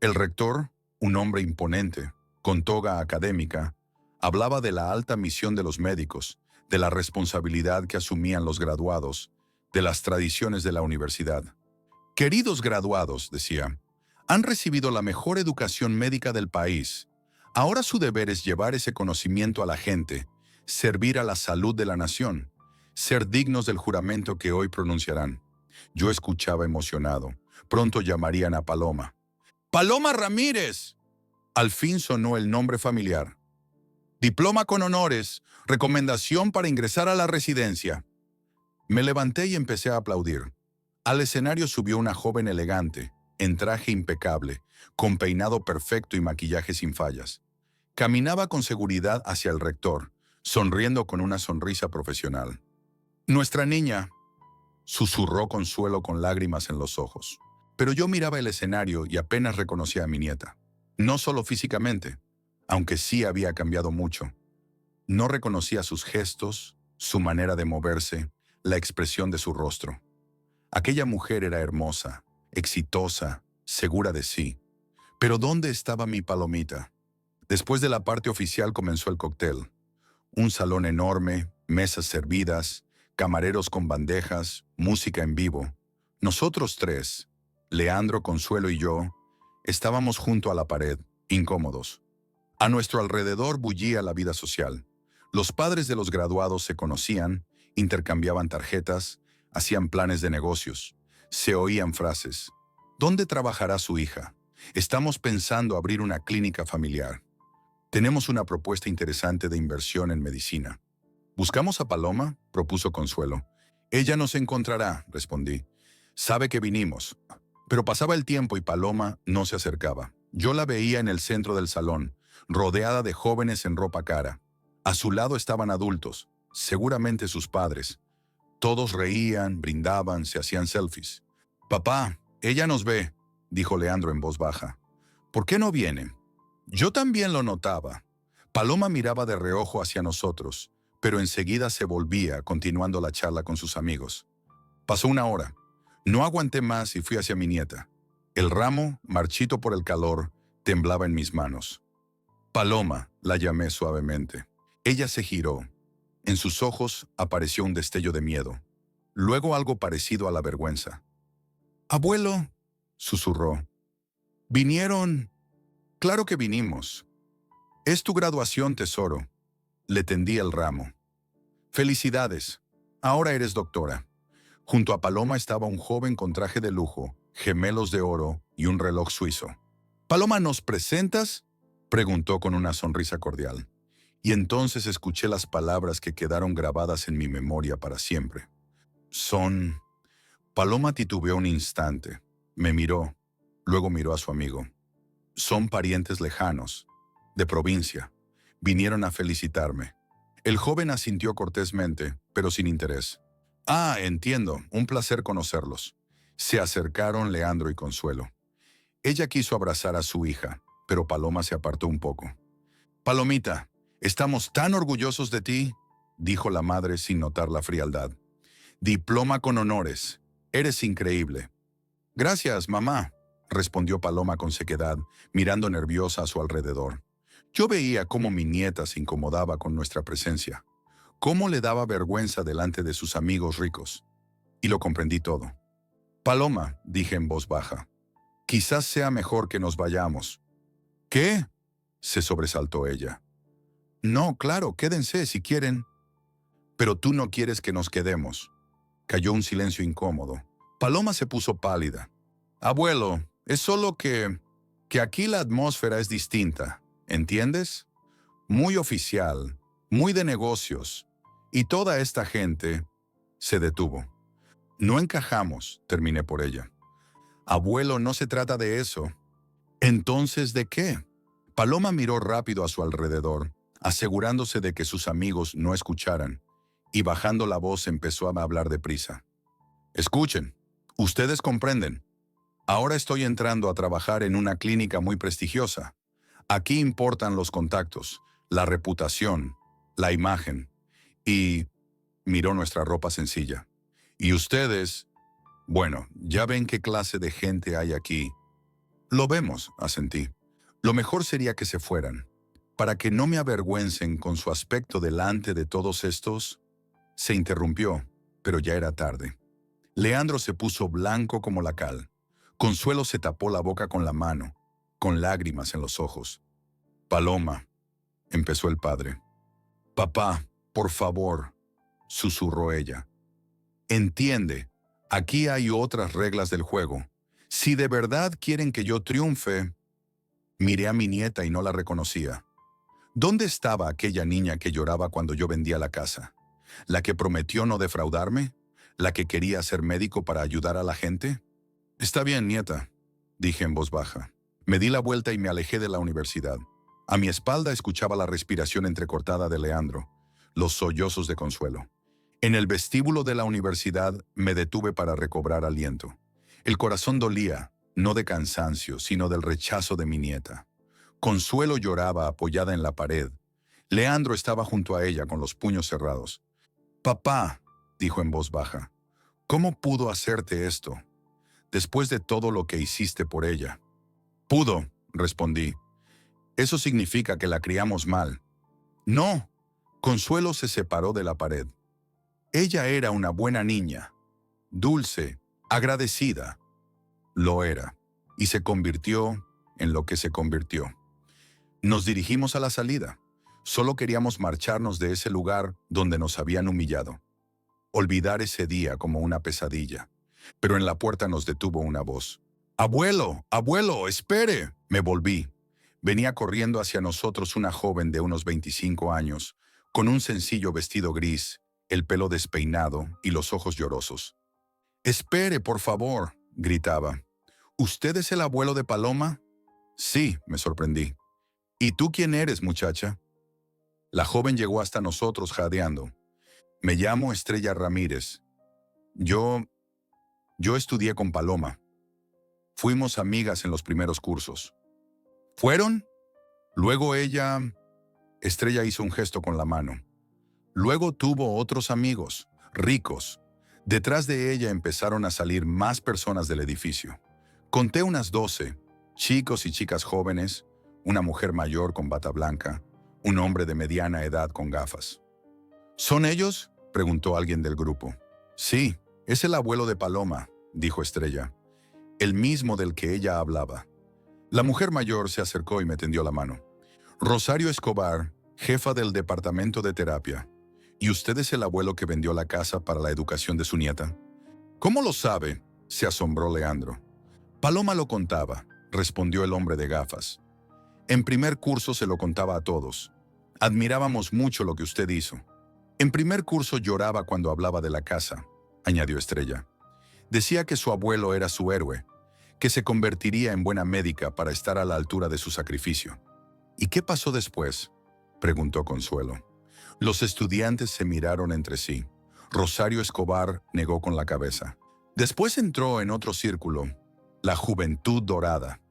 [SPEAKER 1] El rector, un hombre imponente, con toga académica, hablaba de la alta misión de los médicos, de la responsabilidad que asumían los graduados, de las tradiciones de la universidad. Queridos graduados, decía, han recibido la mejor educación médica del país. Ahora su deber es llevar ese conocimiento a la gente, servir a la salud de la nación, ser dignos del juramento que hoy pronunciarán. Yo escuchaba emocionado. Pronto llamarían a Paloma. ¡Paloma Ramírez! Al fin sonó el nombre familiar. Diploma con honores, recomendación para ingresar a la residencia. Me levanté y empecé a aplaudir. Al escenario subió una joven elegante, en traje impecable, con peinado perfecto y maquillaje sin fallas. Caminaba con seguridad hacia el rector, sonriendo con una sonrisa profesional. Nuestra niña, susurró Consuelo con lágrimas en los ojos. Pero yo miraba el escenario y apenas reconocía a mi nieta. No solo físicamente, aunque sí había cambiado mucho. No reconocía sus gestos, su manera de moverse, la expresión de su rostro. Aquella mujer era hermosa, exitosa, segura de sí. Pero ¿dónde estaba mi Palomita? Después de la parte oficial comenzó el cóctel. Un salón enorme, mesas servidas, camareros con bandejas, música en vivo. Nosotros tres, Leandro, Consuelo y yo, estábamos junto a la pared, incómodos. A nuestro alrededor bullía la vida social. Los padres de los graduados se conocían, intercambiaban tarjetas, hacían planes de negocios. Se oían frases. ¿Dónde trabajará su hija? Estamos pensando abrir una clínica familiar. Tenemos una propuesta interesante de inversión en medicina. ¿Buscamos a Paloma?, propuso Consuelo. Ella nos encontrará, respondí. Sabe que vinimos. Pero pasaba el tiempo y Paloma no se acercaba. Yo la veía en el centro del salón, rodeada de jóvenes en ropa cara. A su lado estaban adultos, seguramente sus padres. Todos reían, brindaban, se hacían selfies. Papá, ella nos ve, dijo Leandro en voz baja. ¿Por qué no viene? Yo también lo notaba. Paloma miraba de reojo hacia nosotros, pero enseguida se volvía, continuando la charla con sus amigos. Pasó una hora. No aguanté más y fui hacia mi nieta. El ramo, marchito por el calor, temblaba en mis manos. Paloma, la llamé suavemente. Ella se giró. En sus ojos apareció un destello de miedo. Luego algo parecido a la vergüenza. «Abuelo», susurró. «¿Vinieron?» «Claro que vinimos. Es tu graduación, tesoro». Le tendí el ramo. «Felicidades. Ahora eres doctora». Junto a Paloma estaba un joven con traje de lujo, gemelos de oro y un reloj suizo. «Paloma, ¿nos presentas?», preguntó con una sonrisa cordial. Y entonces escuché las palabras que quedaron grabadas en mi memoria para siempre. Son... Paloma titubeó un instante. Me miró. Luego miró a su amigo. Son parientes lejanos, de provincia. Vinieron a felicitarme. El joven asintió cortésmente, pero sin interés. Ah, entiendo. Un placer conocerlos. Se acercaron Leandro y Consuelo. Ella quiso abrazar a su hija, pero Paloma se apartó un poco. «Palomita, estamos tan orgullosos de ti», dijo la madre sin notar la frialdad. «Diploma con honores. Eres increíble». «Gracias, mamá», respondió Paloma con sequedad, mirando nerviosa a su alrededor. Yo veía cómo mi nieta se incomodaba con nuestra presencia, cómo le daba vergüenza delante de sus amigos ricos. Y lo comprendí todo. «Paloma», dije en voz baja, «quizás sea mejor que nos vayamos». «¿Qué?», se sobresaltó ella. «No, claro, quédense si quieren». Pero tú no quieres que nos quedemos. Cayó un silencio incómodo. Paloma se puso pálida. Abuelo, es solo que aquí la atmósfera es distinta, ¿entiendes? Muy oficial, muy de negocios. Y toda esta gente se detuvo. No encajamos, terminé por ella. Abuelo, no se trata de eso. ¿Entonces de qué? Paloma miró rápido a su alrededor, asegurándose de que sus amigos no escucharan, y bajando la voz empezó a hablar deprisa. Escuchen, ustedes comprenden. Ahora estoy entrando a trabajar en una clínica muy prestigiosa. Aquí importan los contactos, la reputación, la imagen. Y miró nuestra ropa sencilla. Y ustedes, bueno, ya ven qué clase de gente hay aquí. Lo vemos, asentí. Lo mejor sería que se fueran, para que no me avergüencen con su aspecto delante de todos estos. Se interrumpió, pero ya era tarde. Leandro se puso blanco como la cal. Consuelo se tapó la boca con la mano, con lágrimas en los ojos. Paloma, empezó el padre. Papá, por favor, susurró ella. Entiende, aquí hay otras reglas del juego. Si de verdad quieren que yo triunfe... Miré a mi nieta y no la reconocía. ¿Dónde estaba aquella niña que lloraba cuando yo vendía la casa? ¿La que prometió no defraudarme? ¿La que quería ser médico para ayudar a la gente? Está bien, nieta, dije en voz baja. Me di la vuelta y me alejé de la universidad. A mi espalda escuchaba la respiración entrecortada de Leandro, los sollozos de Consuelo. En el vestíbulo de la universidad me detuve para recobrar aliento. El corazón dolía, no de cansancio, sino del rechazo de mi nieta. Consuelo lloraba apoyada en la pared. Leandro estaba junto a ella con los puños cerrados. Papá, dijo en voz baja, ¿cómo pudo hacerte esto? Después de todo lo que hiciste por ella. Pudo, respondí. Eso significa que la criamos mal. No. Consuelo se separó de la pared. Ella era una buena niña, dulce, agradecida. Lo era, y se convirtió en lo que se convirtió. Nos dirigimos a la salida. Solo queríamos marcharnos de ese lugar donde nos habían humillado. Olvidar ese día como una pesadilla. Pero en la puerta nos detuvo una voz. ¡Abuelo! ¡Abuelo! ¡Espere! Me volví. Venía corriendo hacia nosotros una joven de unos 25 años, con un sencillo vestido gris, el pelo despeinado y los ojos llorosos. «Espere, por favor», gritaba. «¿Usted es el abuelo de Paloma?» «Sí», me sorprendí. «¿Y tú quién eres, muchacha?» La joven llegó hasta nosotros jadeando. «Me llamo Estrella Ramírez. Yo estudié con Paloma. Fuimos amigas en los primeros cursos». «¿Fueron?» Luego ella... Estrella hizo un gesto con la mano. Luego tuvo otros amigos, ricos. Detrás de ella empezaron a salir más personas del edificio. Conté unas 12, chicos y chicas jóvenes, una mujer mayor con bata blanca, un hombre de mediana edad con gafas. ¿Son ellos?, preguntó alguien del grupo. Sí, es el abuelo de Paloma, dijo Estrella, el mismo del que ella hablaba. La mujer mayor se acercó y me tendió la mano. Rosario Escobar, jefa del departamento de terapia. ¿Y usted es el abuelo que vendió la casa para la educación de su nieta? ¿Cómo lo sabe?, se asombró Leandro. Paloma lo contaba, respondió el hombre de gafas. En primer curso se lo contaba a todos. Admirábamos mucho lo que usted hizo. En primer curso lloraba cuando hablaba de la casa, añadió Estrella. Decía que su abuelo era su héroe, que se convertiría en buena médica para estar a la altura de su sacrificio. ¿Y qué pasó después?, preguntó Consuelo. Los estudiantes se miraron entre sí. Rosario Escobar negó con la cabeza. Después entró en otro círculo, la juventud dorada.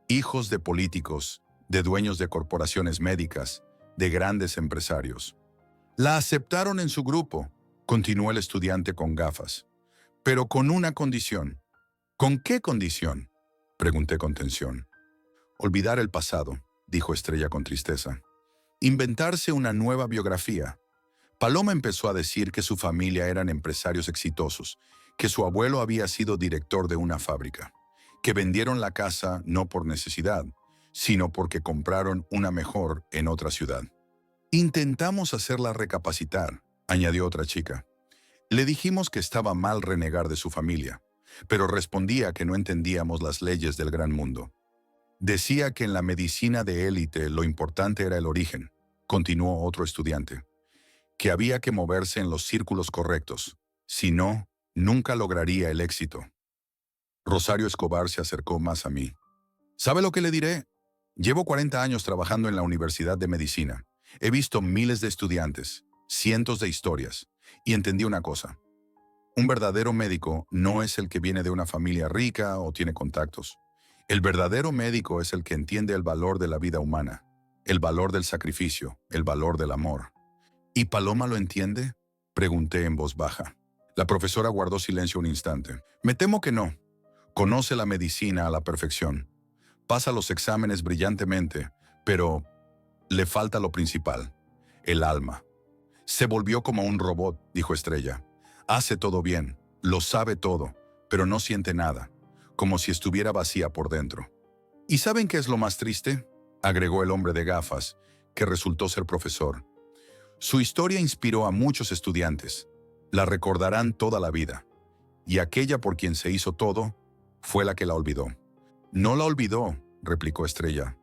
[SPEAKER 1] Hijos de políticos, de dueños de corporaciones médicas, de grandes empresarios. La aceptaron en su grupo, continuó el estudiante con gafas. Pero con una condición. ¿Con qué condición?, pregunté con tensión. Olvidar el pasado, dijo Estrella con tristeza. Inventarse una nueva biografía. Paloma empezó a decir que su familia eran empresarios exitosos, que su abuelo había sido director de una fábrica, que vendieron la casa no por necesidad, sino porque compraron una mejor en otra ciudad. Intentamos hacerla recapacitar. añadió otra chica. Le dijimos que estaba mal renegar de su familia, pero respondía que no entendíamos las leyes del gran mundo. Decía que en la medicina de élite lo importante era el origen, continuó otro estudiante, que había que moverse en los círculos correctos, si no, nunca lograría el éxito. Rosario Escobar se acercó más a mí. ¿Sabe lo que le diré? Llevo 40 años trabajando en la Universidad de Medicina. He visto miles de estudiantes, cientos de historias, y entendí una cosa. Un verdadero médico no es el que viene de una familia rica o tiene contactos. El verdadero médico es el que entiende el valor de la vida humana, el valor del sacrificio, el valor del amor. ¿Y Paloma lo entiende? Pregunté en voz baja. La profesora guardó silencio un instante. Me temo que no. Conoce la medicina a la perfección. Pasa los exámenes brillantemente, pero le falta lo principal, el alma. Se volvió como un robot, dijo Estrella. Hace todo bien, lo sabe todo, pero no siente nada, como si estuviera vacía por dentro. ¿Y saben qué es lo más triste?, agregó el hombre de gafas, que resultó ser profesor. Su historia inspiró a muchos estudiantes. La recordarán toda la vida. Y aquella por quien se hizo todo, fue la que la olvidó. No la olvidó, replicó Estrella.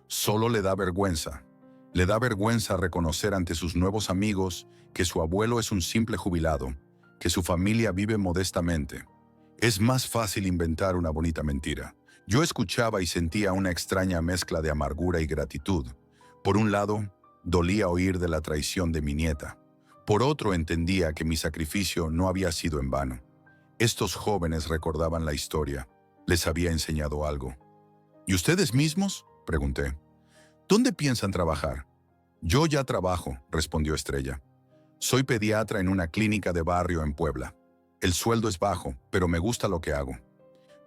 [SPEAKER 1] Solo le da vergüenza. Le da vergüenza reconocer ante sus nuevos amigos que su abuelo es un simple jubilado, que su familia vive modestamente. Es más fácil inventar una bonita mentira. Yo escuchaba y sentía una extraña mezcla de amargura y gratitud. Por un lado, dolía oír de la traición de mi nieta. Por otro, entendía que mi sacrificio no había sido en vano. Estos jóvenes recordaban la historia. Les había enseñado algo. ¿Y ustedes mismos?, pregunté. ¿Dónde piensan trabajar? Yo ya trabajo, respondió Estrella. Soy pediatra en una clínica de barrio en Puebla. El sueldo es bajo, pero me gusta lo que hago.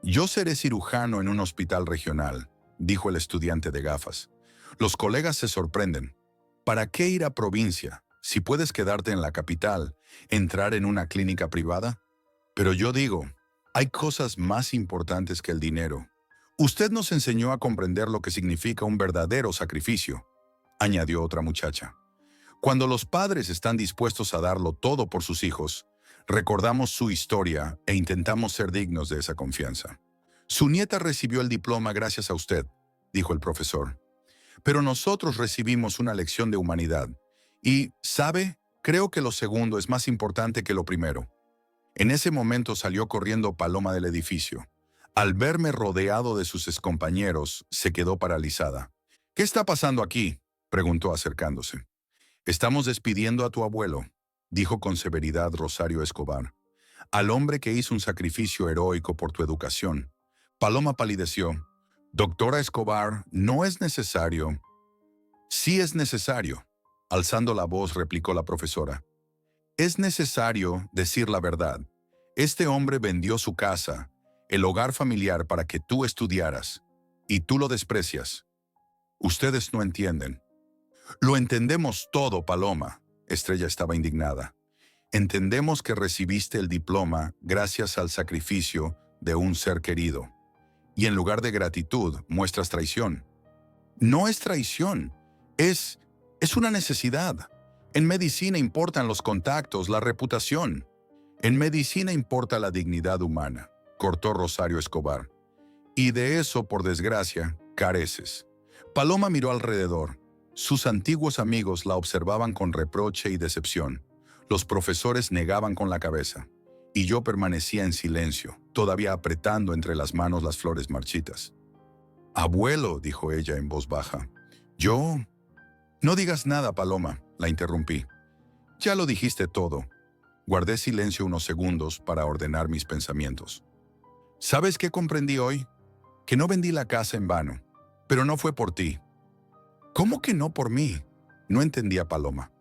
[SPEAKER 1] Yo seré cirujano en un hospital regional, dijo el estudiante de gafas. Los colegas se sorprenden. ¿Para qué ir a provincia, si puedes quedarte en la capital, entrar en una clínica privada? Pero yo digo, hay cosas más importantes que el dinero. Usted nos enseñó a comprender lo que significa un verdadero sacrificio, añadió otra muchacha. Cuando los padres están dispuestos a darlo todo por sus hijos, recordamos su historia e intentamos ser dignos de esa confianza. Su nieta recibió el diploma gracias a usted, dijo el profesor. Pero nosotros recibimos una lección de humanidad. Y, ¿sabe? Creo que lo segundo es más importante que lo primero. En ese momento salió corriendo Paloma del edificio. Al verme rodeado de sus excompañeros, se quedó paralizada. ¿Qué está pasando aquí?, preguntó acercándose. Estamos despidiendo a tu abuelo, dijo con severidad Rosario Escobar, al hombre que hizo un sacrificio heroico por tu educación. Paloma palideció. Doctora Escobar, no es necesario. Sí es necesario, alzando la voz replicó la profesora. Es necesario decir la verdad. Este hombre vendió su casa, el hogar familiar para que tú estudiaras, y tú lo desprecias. Ustedes no entienden. Lo entendemos todo, Paloma. Estrella estaba indignada. Entendemos que recibiste el diploma gracias al sacrificio de un ser querido. Y en lugar de gratitud, muestras traición. No es traición, es una necesidad. En medicina importan los contactos, la reputación. En medicina importa la dignidad humana, cortó Rosario Escobar. Y de eso, por desgracia, careces. Paloma miró alrededor. Sus antiguos amigos la observaban con reproche y decepción. Los profesores negaban con la cabeza. Y yo permanecía en silencio, todavía apretando entre las manos las flores marchitas. «Abuelo», dijo ella en voz baja. «Yo...» «No digas nada, Paloma», la interrumpí. «Ya lo dijiste todo». Guardé silencio unos segundos para ordenar mis pensamientos. ¿Sabes qué comprendí hoy? Que no vendí la casa en vano, pero no fue por ti. ¿Cómo que no por mí? No entendía Paloma.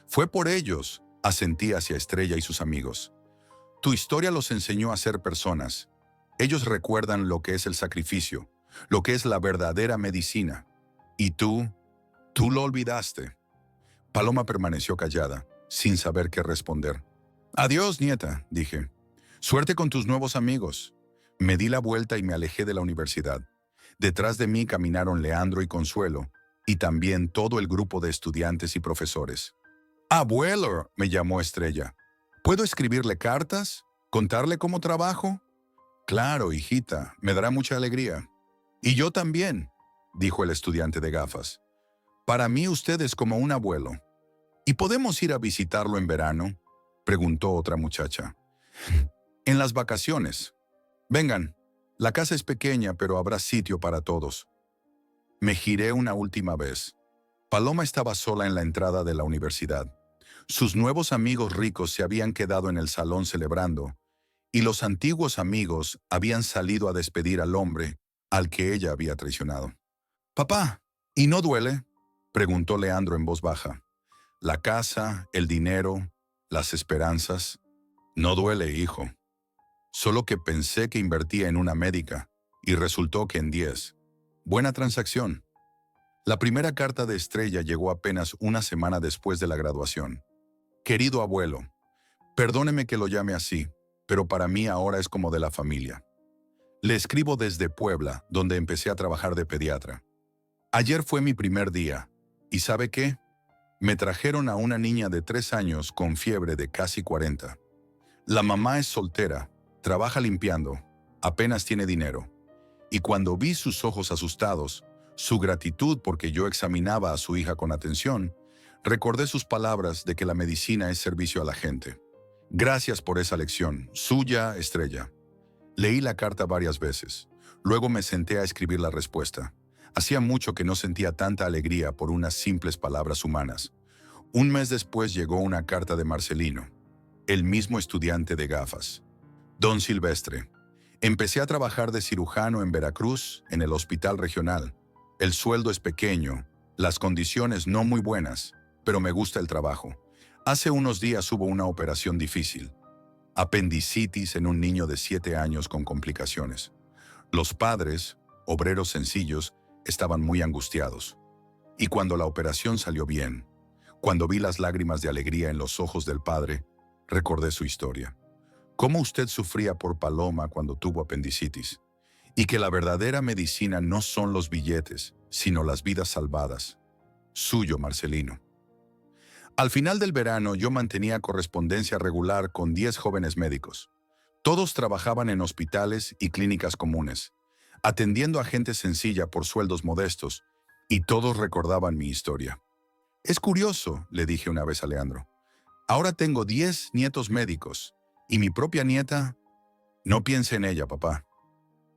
[SPEAKER 1] Fue por ellos, asentí hacia Estrella y sus amigos. Tu historia los enseñó a ser personas. Ellos recuerdan lo que es el sacrificio, lo que es la verdadera medicina. Y tú lo olvidaste. Paloma permaneció callada, sin saber qué responder. Adiós, nieta, dije. Suerte con tus nuevos amigos. Me di la vuelta y me alejé de la universidad. Detrás de mí caminaron Leandro y Consuelo, y también todo el grupo de estudiantes y profesores. Abuelo, me llamó Estrella. ¿Puedo escribirle cartas? ¿Contarle cómo trabajo? Claro, hijita, me dará mucha alegría. Y yo también, dijo el estudiante de gafas. Para mí usted es como un abuelo. ¿Y podemos ir a visitarlo en verano? Preguntó otra muchacha. En las vacaciones. Vengan, la casa es pequeña, pero habrá sitio para todos. Me giré una última vez. Paloma estaba sola en la entrada de la universidad. Sus nuevos amigos ricos se habían quedado en el salón celebrando, y los antiguos amigos habían salido a despedir al hombre al que ella había traicionado. «Papá, ¿y no duele?», preguntó Leandro en voz baja. «La casa, el dinero, las esperanzas. No duele, hijo. Solo que pensé que invertía en una médica, y resultó que en 10. Buena transacción». La primera carta de Estrella llegó apenas una semana después de la graduación. «Querido abuelo, perdóneme que lo llame así, pero para mí ahora es como de la familia. Le escribo desde Puebla, donde empecé a trabajar de pediatra. Ayer fue mi primer día, ¿y sabe qué? Me trajeron a una niña de 3 años con fiebre de casi 40. La mamá es soltera, trabaja limpiando, apenas tiene dinero. Y cuando vi sus ojos asustados, su gratitud porque yo examinaba a su hija con atención, recordé sus palabras de que la medicina es servicio a la gente. Gracias por esa lección, suya, Estrella. Leí la carta varias veces. Luego me senté a escribir la respuesta. Hacía mucho que no sentía tanta alegría por unas simples palabras humanas. Un mes después llegó una carta de Marcelino, el mismo estudiante de gafas. Don Silvestre, empecé a trabajar de cirujano en Veracruz, en el hospital regional. El sueldo es pequeño, las condiciones no muy buenas, pero me gusta el trabajo. Hace unos días hubo una operación difícil. Apendicitis en un niño de 7 años con complicaciones. Los padres, obreros sencillos, estaban muy angustiados. Y cuando la operación salió bien, cuando vi las lágrimas de alegría en los ojos del padre, recordé su historia. Cómo usted sufría por Paloma cuando tuvo apendicitis. Y que la verdadera medicina no son los billetes, sino las vidas salvadas. Suyo, Marcelino. Al final del verano yo mantenía correspondencia regular con 10 jóvenes médicos. Todos trabajaban en hospitales y clínicas comunes, atendiendo a gente sencilla por sueldos modestos, y todos recordaban mi historia. «Es curioso», le dije una vez a Leandro. «Ahora tengo 10 nietos médicos, y mi propia nieta...». «No piense en ella, papá.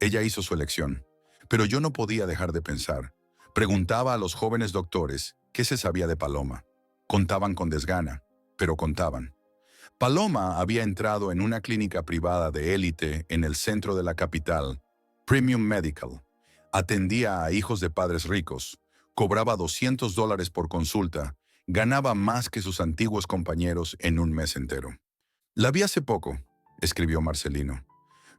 [SPEAKER 1] Ella hizo su elección, pero yo no podía dejar de pensar. Preguntaba a los jóvenes doctores qué se sabía de Paloma. Contaban con desgana, pero contaban. Paloma había entrado en una clínica privada de élite en el centro de la capital, Premium Medical. Atendía a hijos de padres ricos, cobraba $200 por consulta, ganaba más que sus antiguos compañeros en un mes entero. «La vi hace poco», escribió Marcelino.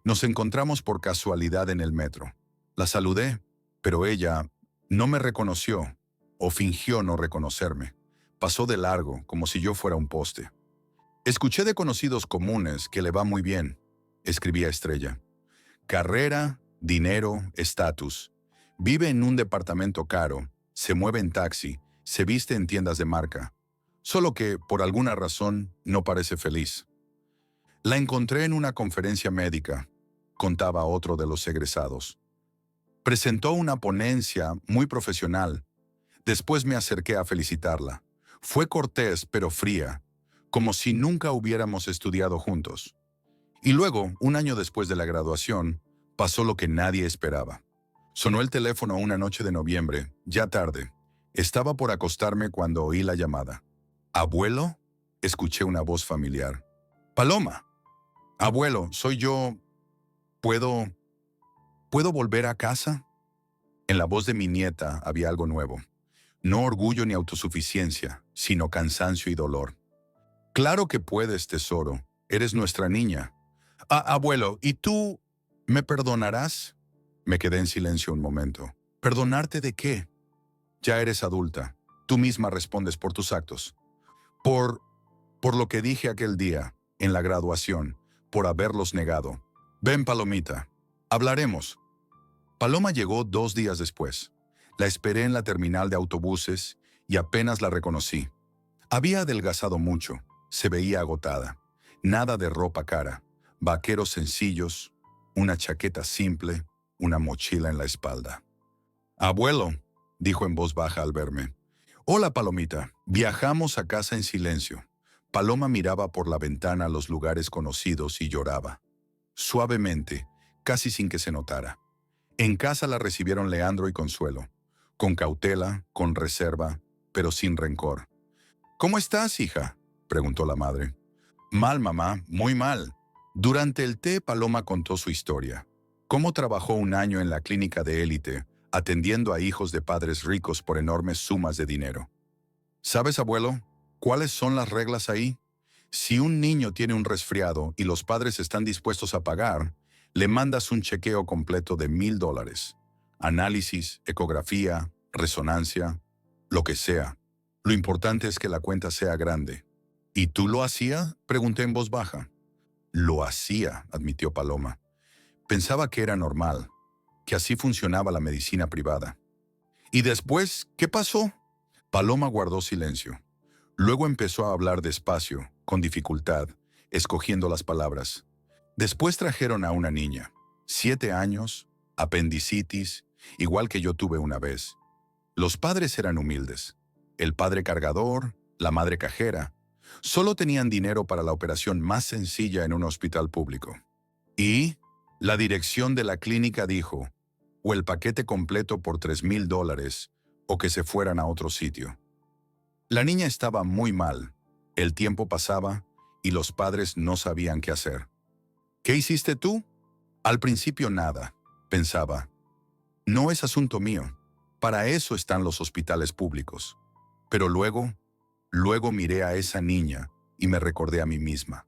[SPEAKER 1] «Nos encontramos por casualidad en el metro. La saludé, pero ella no me reconoció o fingió no reconocerme. Pasó de largo, como si yo fuera un poste. Escuché de conocidos comunes que le va muy bien», escribía Estrella. «Carrera, dinero, estatus. Vive en un departamento caro, se mueve en taxi, se viste en tiendas de marca. Solo que, por alguna razón, no parece feliz. La encontré en una conferencia médica», contaba otro de los egresados. «Presentó una ponencia muy profesional. Después me acerqué a felicitarla. Fue cortés pero fría, como si nunca hubiéramos estudiado juntos. Y luego, un año después de la graduación, pasó lo que nadie esperaba. Sonó el teléfono una noche de noviembre, ya tarde. Estaba por acostarme cuando oí la llamada. «¿Abuelo?», escuché una voz familiar. «Paloma». «Abuelo, soy yo. ¿Puedo volver a casa?». En la voz de mi nieta había algo nuevo. No orgullo ni autosuficiencia, sino cansancio y dolor. «Claro que puedes, tesoro. Eres nuestra niña». Abuelo, ¿y tú me perdonarás?». Me quedé en silencio un momento. «¿Perdonarte de qué?». «Ya eres adulta. Tú misma respondes por tus actos. Por lo que dije aquel día, en la graduación, por haberlos negado. Ven, Palomita. Hablaremos». Paloma llegó 2 días después. La esperé en la terminal de autobuses y apenas la reconocí. Había adelgazado mucho, se veía agotada. Nada de ropa cara, vaqueros sencillos, una chaqueta simple, una mochila en la espalda. «Abuelo», dijo en voz baja al verme. «Hola, Palomita». Viajamos a casa en silencio. Paloma miraba por la ventana a los lugares conocidos y lloraba. Suavemente, casi sin que se notara. En casa la recibieron Leandro y Consuelo. Con cautela, con reserva, pero sin rencor. «¿Cómo estás, hija?», preguntó la madre. «Mal, mamá, muy mal». Durante el té, Paloma contó su historia. Cómo trabajó un año en la clínica de élite, atendiendo a hijos de padres ricos por enormes sumas de dinero. «¿Sabes, abuelo, cuáles son las reglas ahí? Si un niño tiene un resfriado y los padres están dispuestos a pagar, le mandas un chequeo completo de $1,000. Análisis, ecografía, resonancia, lo que sea. Lo importante es que la cuenta sea grande». «¿Y tú lo hacías?», pregunté en voz baja. «Lo hacía», admitió Paloma. «Pensaba que era normal, que así funcionaba la medicina privada». «¿Y después qué pasó?». Paloma guardó silencio. Luego empezó a hablar despacio, con dificultad, escogiendo las palabras. Después trajeron a una niña, 7 años, apendicitis, igual que yo tuve una vez. Los padres eran humildes. El padre cargador, la madre cajera. Solo tenían dinero para la operación más sencilla en un hospital público. Y la dirección de la clínica dijo, o el paquete completo por $3,000, o que se fueran a otro sitio. La niña estaba muy mal. El tiempo pasaba y los padres no sabían qué hacer. «¿Qué hiciste tú?». Al principio nada, pensaba. No es asunto mío. Para eso están los hospitales públicos. Pero luego miré a esa niña y me recordé a mí misma.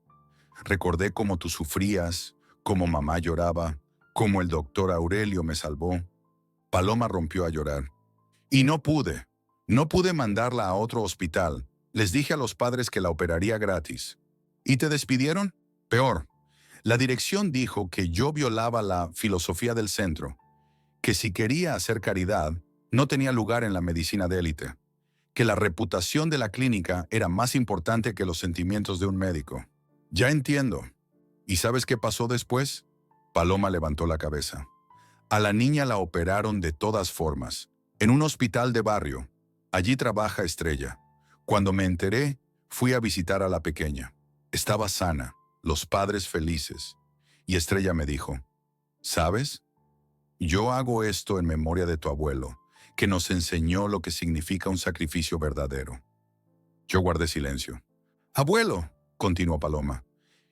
[SPEAKER 1] Recordé cómo tú sufrías, cómo mamá lloraba, cómo el doctor Aurelio me salvó. Paloma rompió a llorar. Y no pude mandarla a otro hospital. Les dije a los padres que la operaría gratis. ¿Y te despidieron? Peor. La dirección dijo que yo violaba la filosofía del centro, que si quería hacer caridad, no tenía lugar en la medicina de élite, que la reputación de la clínica era más importante que los sentimientos de un médico. Ya entiendo. ¿Y sabes qué pasó después? Paloma levantó la cabeza. A la niña la operaron de todas formas, en un hospital de barrio. Allí trabaja Estrella. Cuando me enteré, fui a visitar a la pequeña. Estaba sana, los padres felices. Y Estrella me dijo, ¿sabes? Yo hago esto en memoria de tu abuelo, que nos enseñó lo que significa un sacrificio verdadero. Yo guardé silencio. Abuelo, continuó Paloma,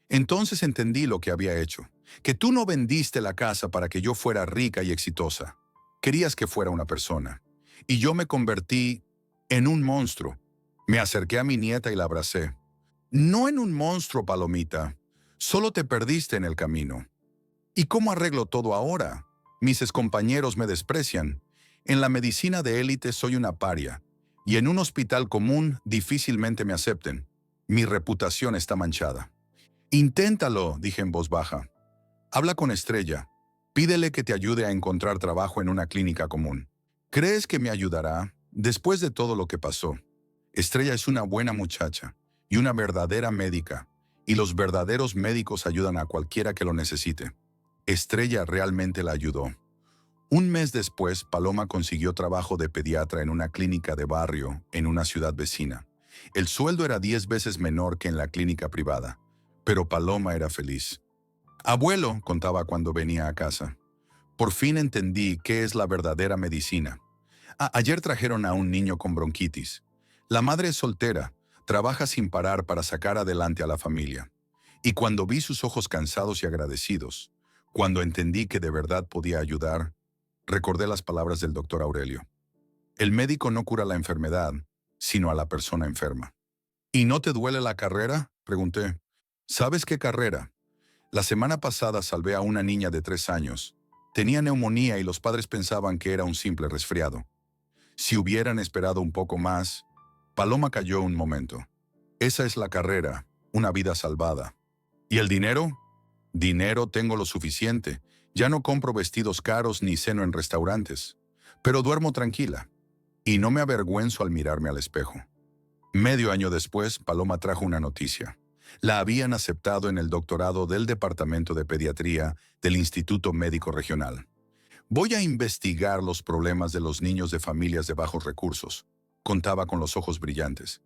[SPEAKER 1] entonces entendí lo que había hecho, que tú no vendiste la casa para que yo fuera rica y exitosa. Querías que fuera una persona. Y yo me convertí en un monstruo. Me acerqué a mi nieta y la abracé. No en un monstruo, Palomita. Solo te perdiste en el camino. ¿Y cómo arreglo todo ahora? Mis excompañeros me desprecian. En la medicina de élite soy una paria. Y en un hospital común difícilmente me acepten. Mi reputación está manchada. Inténtalo, dije en voz baja. Habla con Estrella. Pídele que te ayude a encontrar trabajo en una clínica común. ¿Crees que me ayudará? Después de todo lo que pasó. Estrella es una buena muchacha y una verdadera médica, y los verdaderos médicos ayudan a cualquiera que lo necesite. Estrella realmente la ayudó. Un mes después, Paloma consiguió trabajo de pediatra en una clínica de barrio en una ciudad vecina. El sueldo era 10 veces menor que en la clínica privada, pero Paloma era feliz. Abuelo, contaba cuando venía a casa, por fin entendí qué es la verdadera medicina. Ayer trajeron a un niño con bronquitis. La madre es soltera, trabaja sin parar para sacar adelante a la familia. Y cuando vi sus ojos cansados y agradecidos, cuando entendí que de verdad podía ayudar, recordé las palabras del doctor Aurelio. El médico no cura la enfermedad, sino a la persona enferma. ¿Y no te duele la carrera?, pregunté. ¿Sabes qué carrera? La semana pasada salvé a una niña de 3 años. Tenía neumonía y los padres pensaban que era un simple resfriado. Si hubieran esperado un poco más, Paloma calló un momento. Esa es la carrera, una vida salvada. ¿Y el dinero? Dinero tengo lo suficiente. Ya no compro vestidos caros ni ceno en restaurantes. Pero duermo tranquila. Y no me avergüenzo al mirarme al espejo. Medio año después, Paloma trajo una noticia. La habían aceptado en el doctorado del Departamento de Pediatría del Instituto Médico Regional. Voy a investigar los problemas de los niños de familias de bajos recursos. Contaba con los ojos brillantes.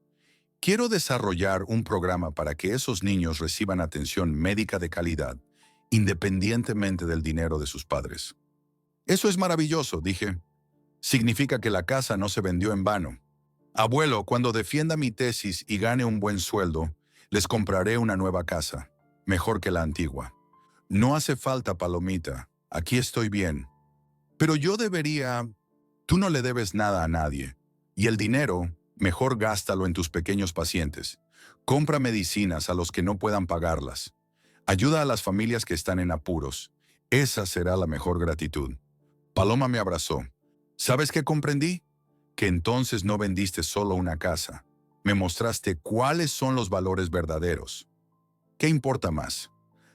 [SPEAKER 1] Quiero desarrollar un programa para que esos niños reciban atención médica de calidad, independientemente del dinero de sus padres. Eso es maravilloso, dije. Significa que la casa no se vendió en vano. Abuelo, cuando defienda mi tesis y gane un buen sueldo, les compraré una nueva casa, mejor que la antigua. No hace falta, Palomita. Aquí estoy bien. Pero yo debería... Tú no le debes nada a nadie. Y el dinero, mejor gástalo en tus pequeños pacientes. Compra medicinas a los que no puedan pagarlas. Ayuda a las familias que están en apuros. Esa será la mejor gratitud. Paloma me abrazó. ¿Sabes qué comprendí? Que entonces no vendiste solo una casa. Me mostraste cuáles son los valores verdaderos. ¿Qué importa más?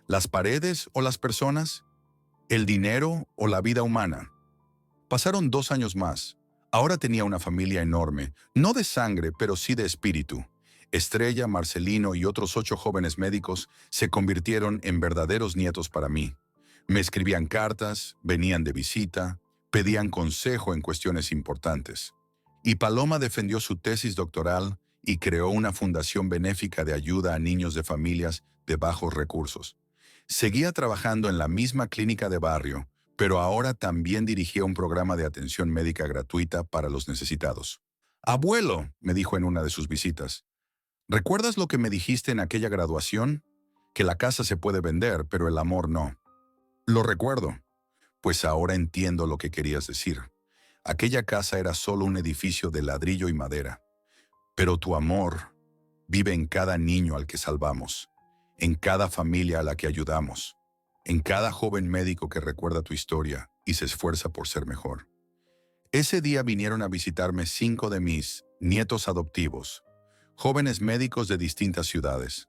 [SPEAKER 1] ¿Las paredes o las personas? ¿El dinero o la vida humana? Pasaron 2 años más. Ahora tenía una familia enorme, no de sangre, pero sí de espíritu. Estrella, Marcelino y otros 8 jóvenes médicos se convirtieron en verdaderos nietos para mí. Me escribían cartas, venían de visita, pedían consejo en cuestiones importantes. Y Paloma defendió su tesis doctoral y creó una fundación benéfica de ayuda a niños de familias de bajos recursos. Seguía trabajando en la misma clínica de barrio, pero ahora también dirigía un programa de atención médica gratuita para los necesitados. Abuelo, me dijo en una de sus visitas, ¿recuerdas lo que me dijiste en aquella graduación? Que la casa se puede vender, pero el amor no. Lo recuerdo. Pues ahora entiendo lo que querías decir. Aquella casa era solo un edificio de ladrillo y madera. Pero tu amor vive en cada niño al que salvamos, en cada familia a la que ayudamos, en cada joven médico que recuerda tu historia y se esfuerza por ser mejor. Ese día vinieron a visitarme 5 de mis nietos adoptivos, jóvenes médicos de distintas ciudades.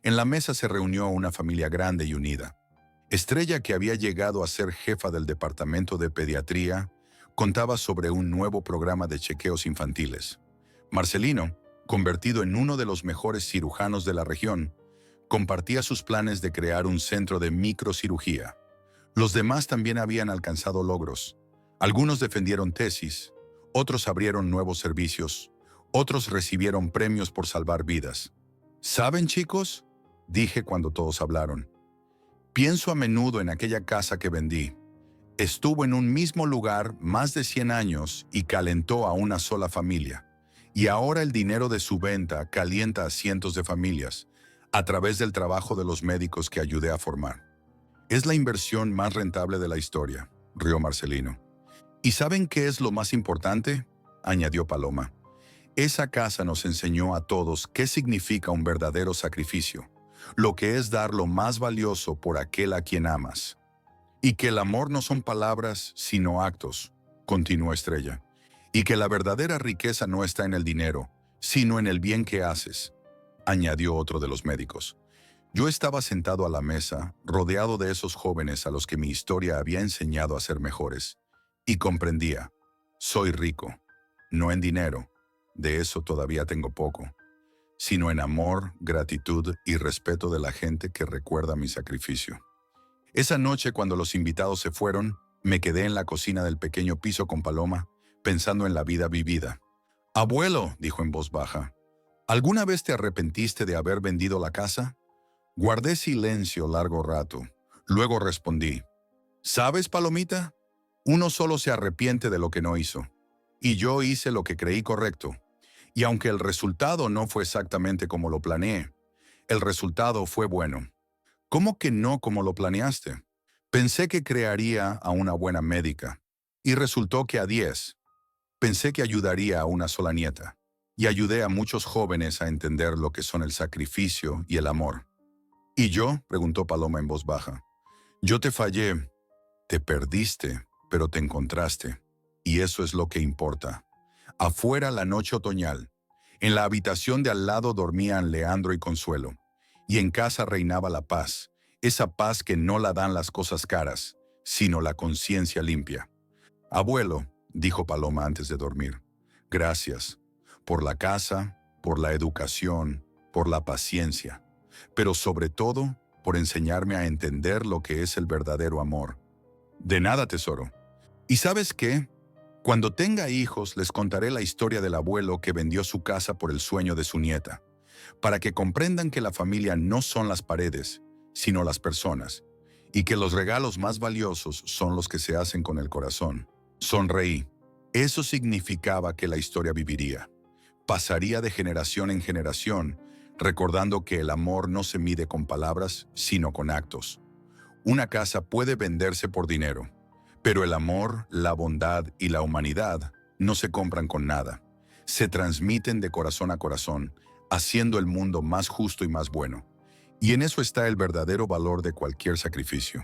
[SPEAKER 1] En la mesa se reunió una familia grande y unida. Estrella, que había llegado a ser jefa del departamento de pediatría, contaba sobre un nuevo programa de chequeos infantiles. Marcelino, convertido en uno de los mejores cirujanos de la región, compartía sus planes de crear un centro de microcirugía. Los demás también habían alcanzado logros. Algunos defendieron tesis, otros abrieron nuevos servicios, otros recibieron premios por salvar vidas. ¿Saben, chicos?, dije cuando todos hablaron. Pienso a menudo en aquella casa que vendí. Estuvo en un mismo lugar más de 100 años y calentó a una sola familia. Y ahora el dinero de su venta calienta a cientos de familias, a través del trabajo de los médicos que ayudé a formar. Es la inversión más rentable de la historia, rió Marcelino. ¿Y saben qué es lo más importante?, añadió Paloma. Esa casa nos enseñó a todos qué significa un verdadero sacrificio, lo que es dar lo más valioso por aquel a quien amas. Y que el amor no son palabras, sino actos, continuó Estrella. Y que la verdadera riqueza no está en el dinero, sino en el bien que haces, añadió otro de los médicos. Yo estaba sentado a la mesa, rodeado de esos jóvenes a los que mi historia había enseñado a ser mejores, y comprendía, soy rico, no en dinero, de eso todavía tengo poco, sino en amor, gratitud y respeto de la gente que recuerda mi sacrificio. Esa noche, cuando los invitados se fueron, me quedé en la cocina del pequeño piso con Paloma, pensando en la vida vivida. Abuelo, dijo en voz baja, ¿alguna vez te arrepentiste de haber vendido la casa? Guardé silencio largo rato. Luego respondí, ¿sabes, Palomita? Uno solo se arrepiente de lo que no hizo. Y yo hice lo que creí correcto. Y aunque el resultado no fue exactamente como lo planeé, el resultado fue bueno. ¿Cómo que no como lo planeaste? Pensé que crearía a una buena médica, y resultó que a 10. Pensé que ayudaría a una sola nieta, y ayudé a muchos jóvenes a entender lo que son el sacrificio y el amor. ¿Y yo?, preguntó Paloma en voz baja. Yo te fallé, te perdiste, pero te encontraste, y eso es lo que importa. Afuera la noche otoñal. En la habitación de al lado dormían Leandro y Consuelo. Y en casa reinaba la paz, esa paz que no la dan las cosas caras, sino la conciencia limpia. Abuelo, dijo Paloma antes de dormir, gracias por la casa, por la educación, por la paciencia, pero sobre todo por enseñarme a entender lo que es el verdadero amor. De nada, tesoro. ¿Y sabes qué? Cuando tenga hijos, les contaré la historia del abuelo que vendió su casa por el sueño de su nieta, para que comprendan que la familia no son las paredes, sino las personas, y que los regalos más valiosos son los que se hacen con el corazón. Sonreí. Eso significaba que la historia viviría. Pasaría de generación en generación, recordando que el amor no se mide con palabras, sino con actos. Una casa puede venderse por dinero, pero el amor, la bondad y la humanidad no se compran con nada. Se transmiten de corazón a corazón, haciendo el mundo más justo y más bueno. Y en eso está el verdadero valor de cualquier sacrificio.